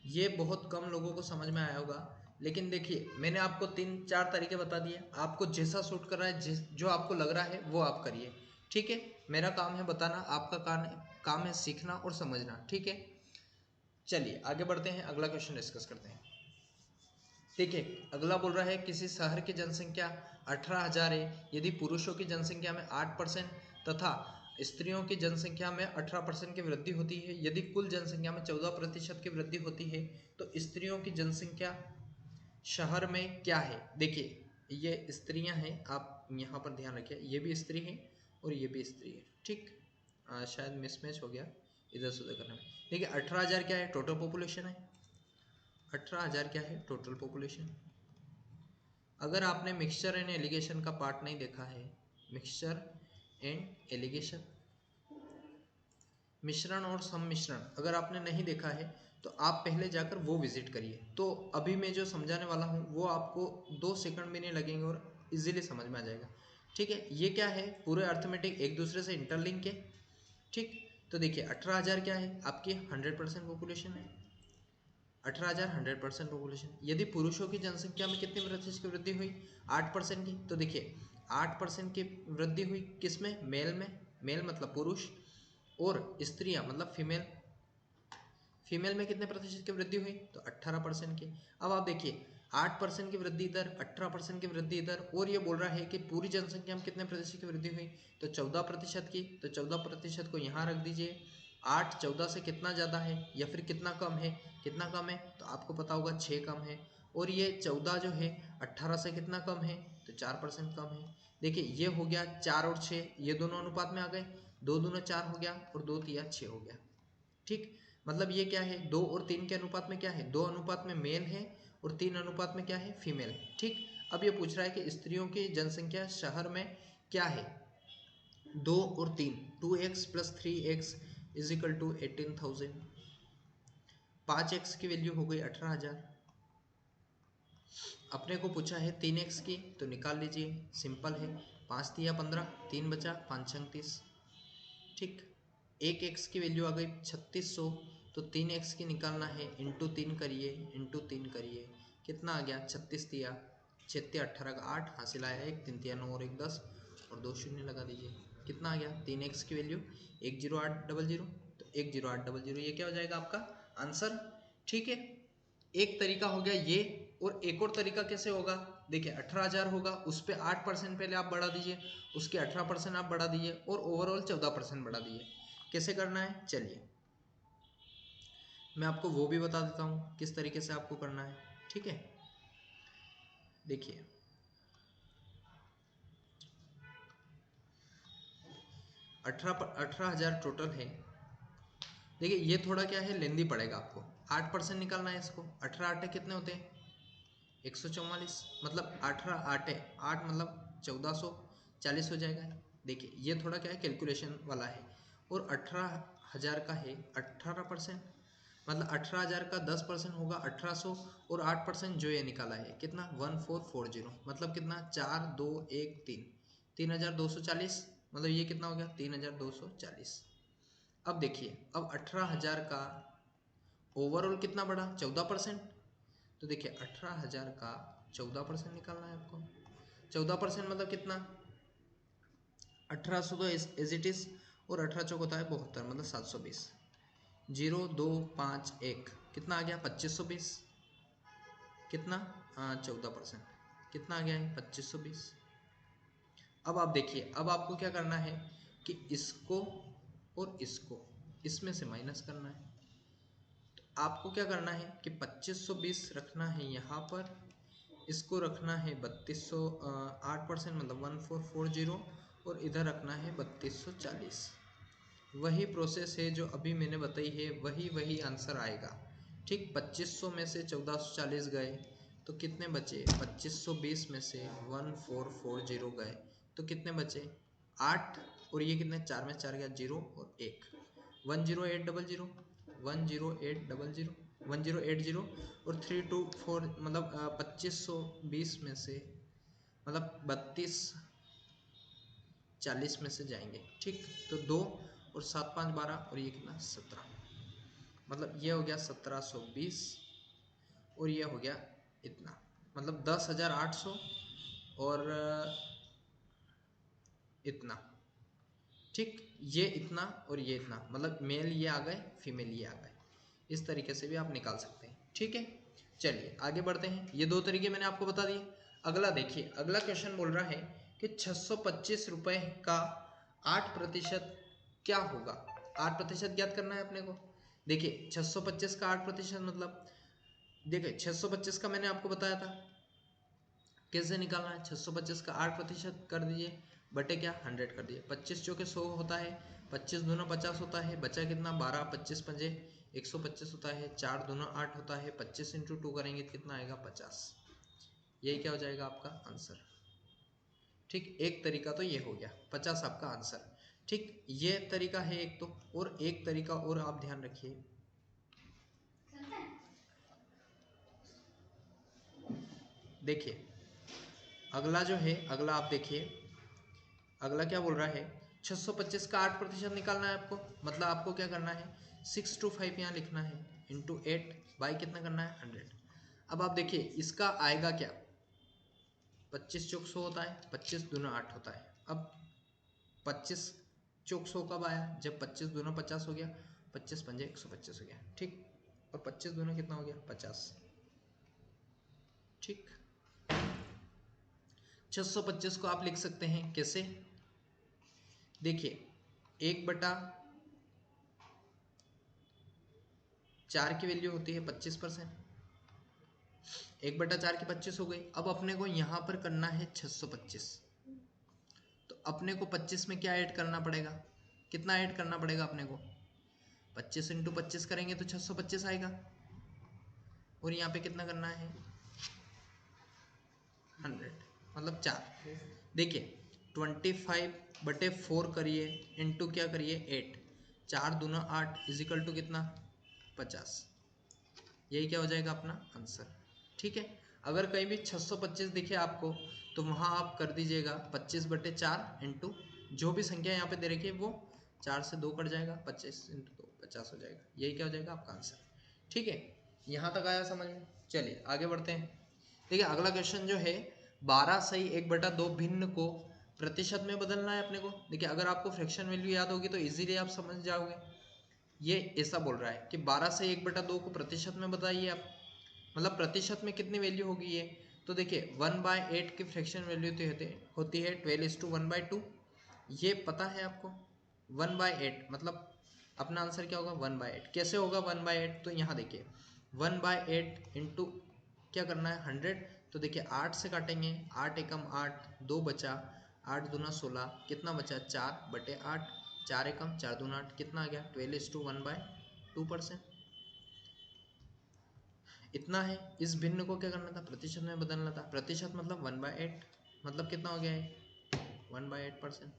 ये बहुत कम लोगों को समझ में आया होगा, लेकिन देखिए मैंने आपको 3-4 तरीके बता दिए, आपको जैसा सूट कर रहा है जो आपको लग रहा है वो आप करिए। ठीक है, मेरा काम है बताना, आपका काम है सीखना और समझना। ठीक है, चलिए आगे बढ़ते हैं, अगला क्वेश्चन डिस्कस करते हैं। देखिए अगला बोल रहा है किसी शहर की जनसंख्या 18,000 है, यदि पुरुषों की जनसंख्या में 8% तथा स्त्रियों की जनसंख्या में 18% की वृद्धि होती है, यदि कुल जनसंख्या में 14% की वृद्धि होती है तो स्त्रियों की जनसंख्या शहर में क्या है। देखिए ये स्त्रियां हैं, आप यहाँ पर ध्यान रखिए, ये भी स्त्री है और ये भी स्त्री है। ठीक, शायद मिसमैच हो गया इधर से उधर करने में। देखिए 18,000 क्या है टोटल पॉपुलेशन है, 18,000 क्या है टोटल पॉपुलेशन। अगर आपने मिक्सचर एंड एलिगेशन का पार्ट नहीं देखा है, मिक्सचर एंड एलिगेशन मिश्रण और सम्मिश्रण अगर आपने नहीं देखा है तो आप पहले जाकर वो विजिट करिए। तो अभी मैं जो समझाने वाला हूँ वो आपको 2 सेकंड भी नहीं लगेंगे और इजीली समझ में आ जाएगा। ठीक है, ये क्या है पूरे अर्थमेटिक एक दूसरे से इंटरलिंक है। ठीक, तो देखिए 18,000 क्या है आपकी 100% पॉपुलेशन है, 18,000 100% पॉपुलेशन। यदि पुरुषों की जनसंख्या में कितनी प्रतिशत की वृद्धि हुई 8% की, तो देखिए 8% की वृद्धि हुई किसमें मेल में, मेल मतलब पुरुष, और स्त्रियां मतलब फीमेल, फीमेल में कितने प्रतिशत की वृद्धि हुई तो 18% की। अब आप देखिए 8% की वृद्धि इधर 18% की वृद्धि इधर, और ये बोल रहा है कि पूरी जनसंख्या में कितने प्रतिशत की वृद्धि हुई तो 14% की, तो 14% को यहाँ रख दीजिए। 8 14 से कितना ज़्यादा है या फिर कितना कम है, कितना कम है तो आपको पता होगा 6 कम है, और ये 14 जो है 18 से कितना कम है तो 4% कम है। देखिए ये हो गया 4 और 6 ये दोनों अनुपात में आ गए, 2 दूना 4 हो गया और 2 तिया 6 हो गया। ठीक, मतलब ये क्या है 2 और 3 के अनुपात में क्या है 2 अनुपात में मेल है और 3 अनुपात में क्या है फीमेल। ठीक, अब ये पूछ रहा है कि स्त्रियों की जनसंख्या शहर में क्या है 2 और 3, 2x + 3x = 18,000, 5x की वैल्यू हो गई 18,000। अपने को पूछा है 3x की, तो निकाल लीजिए सिंपल है, 5 तिया 15, 3 बचा 5 छंग 30। ठीक, 1x की वैल्यू आ गई 3600, तो 3x की निकालना है, इंटू 3 करिए, इंटू 3 करिए, कितना आ गया 36 तिया 6 तिया 18 का 8 हासिल आया 1, 3 तिया 9 और 1 10 और 2 शून्य लगा दीजिए, कितना आ गया 3x की वैल्यू 10800, तो 10800 ये क्या हो जाएगा आपका आंसर। ठीक है, एक तरीका हो गया ये, और एक और तरीका कैसे होगा देखिए 18,000 होगा उस पर 8% पहले आप बढ़ा दीजिए, उसके 18% आप बढ़ा दीजिए और ओवरऑल 14% बढ़ा दीजिए। कैसे करना है चलिए मैं आपको वो भी बता देता हूँ किस तरीके से आपको करना है। ठीक है, देखिए 18,000 टोटल है। देखिए ये थोड़ा क्या है लेंदी पड़ेगा आपको, 8% निकालना है इसको, 18 8 कितने होते हैं 144, मतलब 18 8 8 मतलब 1440 हो जाएगा। देखिए ये थोड़ा क्या है कैलकुलेशन वाला है। और 18,000 का है 18%, मतलब 18,000 का 10% होगा 1800, और 8% जो ये निकाला है कितना 1440, मतलब कितना 4213, 3240, मतलब ये कितना हो गया 3240। अब देखिए अब 18,000 का ओवरऑल कितना बढ़ा 14%। तो देखिए 18,000 का 14% निकालना है आपको। 14% मतलब कितना 1800 तो एज इट इज, और 18 चौक होता है 72, मतलब 720। 0251 कितना आ गया 2520, कितना 14%, कितना आ गया है 2520। अब आप देखिए अब आपको क्या करना है कि इसको और इसको इसमें से माइनस करना है। तो आपको क्या करना है कि 2520 रखना है यहाँ पर, इसको रखना है 3200, 8% मतलब 1440, और इधर रखना है 3240। वही प्रोसेस है जो अभी मैंने बताई है, वही आंसर आएगा। ठीक 2500 में से 1440 गए तो कितने बचे, 2520 में से 1440 गए तो कितने बचे 8, और ये कितने 4 में 4 गया 0 और 1, 10800, 10800, 1080, और 324, मतलब 2520 में से मतलब 3240 में से जाएंगे। ठीक तो 2 और 7 5 12, और ये कितना 17, मतलब ये हो गया 1720, और ये हो गया इतना, मतलब 10,800 और इतना। ठीक ये इतना और ये इतना, मतलब मेल ये आ गए फीमेल ये आ गए। इस तरीके से भी आप निकाल सकते हैं। ठीक है चलिए आगे बढ़ते हैं। ये दो तरीके मैंने आपको बता दिए। अगला देखिए, अगला क्वेश्चन बोल रहा है कि 625 रुपए का 8% क्या होगा। 8% ज्ञात करना है अपने को। देखिए 625 का 8% मतलब, देखिए 625 का मैंने आपको बताया था कैसे निकालना है। 625 का 8% कर दीजिए, बटे क्या 100 कर दीजिए। 25 चौके 100 होता है, 25 दूना 50 होता है, बचा कितना 12, 25 पंजे 125 होता है, 4 दूना 8 होता है, 25 इंटू 2 करेंगे तो कितना आएगा 50। यही क्या हो जाएगा आपका आंसर। ठीक एक तरीका तो ये हो गया, 50 आपका आंसर। ठीक ये तरीका है एक तो, और एक तरीका और आप ध्यान रखिए। देखिए अगला जो है, अगला आप देखिए, अगला क्या बोल रहा है 625 का 8% निकालना है आपको। मतलब आपको क्या करना है 625 यहाँ लिखना है, इंटू 8 बाई कितना करना है 100। अब आप देखिए इसका आएगा क्या, 25 चौक 100 होता है, 25 दूना 8 होता है। अब 25 चौक 100 कब आया, जब 25 दूना 50 हो गया, 25 पंजे 125 हो गया। ठीक और 25 दूना कितना हो गया 50। ठीक 625 को आप लिख सकते हैं कैसे, देखिए 1/4 की वैल्यू होती है 25%, 1/4 की 25 हो गई। अब अपने को यहाँ पर करना है 625, तो अपने को 25 में क्या ऐड करना पड़ेगा, कितना ऐड करना पड़ेगा अपने को, 25 इंटू 25 करेंगे तो 625 आएगा, और यहाँ पे कितना करना है 100, मतलब 4। देखिए 25/4 करिए, इंटू क्या करिए 8, 4 दूना 8 इजिकल टू कितना 50। यही क्या हो जाएगा अपना आंसर। ठीक है अगर कहीं भी 625 दिखे आपको तो वहाँ आप कर दीजिएगा 25/4 इंटू जो भी संख्या यहाँ पे दे रखी है वो 4 से 2 कट जाएगा, 25 इंटू 2 50 हो जाएगा। यही क्या हो जाएगा आपका आंसर। ठीक है यहाँ तक आया समझ में। चलिए आगे बढ़ते हैं। देखिए अगला क्वेश्चन जो है 12 सही 1/2 भिन्न को प्रतिशत में बदलना है अपने को। देखिए अगर आपको फ्रैक्शन वैल्यू याद होगी तो इजीली आप समझ जाओगे। ये ऐसा बोल रहा है कि 12 से 1/2 को प्रतिशत में बताइए आप, मतलब प्रतिशत में कितनी वैल्यू होगी ये। तो देखिए 1/8 की फ्रैक्शन वैल्यू तो होती है 12:1/2, ये पता है आपको। 1/8 मतलब अपना आंसर क्या होगा 1/8। कैसे होगा 1/8, तो यहाँ देखिए 1/8 इंटू क्या करना है 100। तो देखिए 8 से काटेंगे, 8 एकम 8, 2 बचा, 8 दूना 16, कितना बचा 4/8, 4 एकम 4 दूना 8, कितना आ गया 12:1/2%। इतना है। इस भिन्न को क्या करना था प्रतिशत में बदलना था। प्रतिशत मतलब 1/8, मतलब कितना हो गया है 1/8%।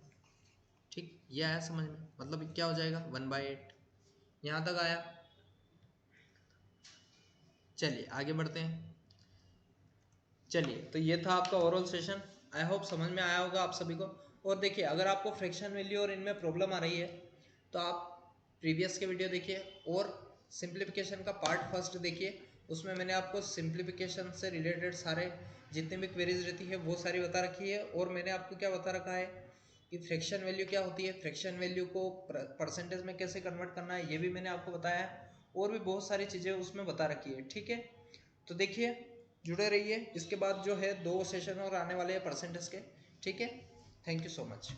ठीक, ये आया समझ में? मतलब क्या हो जाएगा 1/8, यहाँ तक आया। चलिए आगे बढ़ते हैं। चलिए, तो ये था आपका ओवरऑल सेशन। आई होप समझ में आया होगा आप सभी को। और देखिए, अगर आपको फ्रैक्शन वैल्यू और इनमें प्रॉब्लम आ रही है तो आप प्रीवियस के वीडियो देखिए और सिंप्लीफिकेशन का पार्ट फर्स्ट देखिए। उसमें मैंने आपको सिंप्लीफिकेशन से रिलेटेड सारे जितने भी क्वेरीज रहती है वो सारी बता रखी है। और मैंने आपको क्या बता रखा है कि फ्रैक्शन वैल्यू क्या होती है, फ्रैक्शन वैल्यू को परसेंटेज में कैसे कन्वर्ट करना है, ये भी मैंने आपको बताया है। और भी बहुत सारी चीज़ें उसमें बता रखी है। ठीक है, तो देखिए, जुड़े रहिए। इसके बाद जो है 2 सेशन और आने वाले हैं परसेंटेज के। ठीक है, थैंक यू सो मच।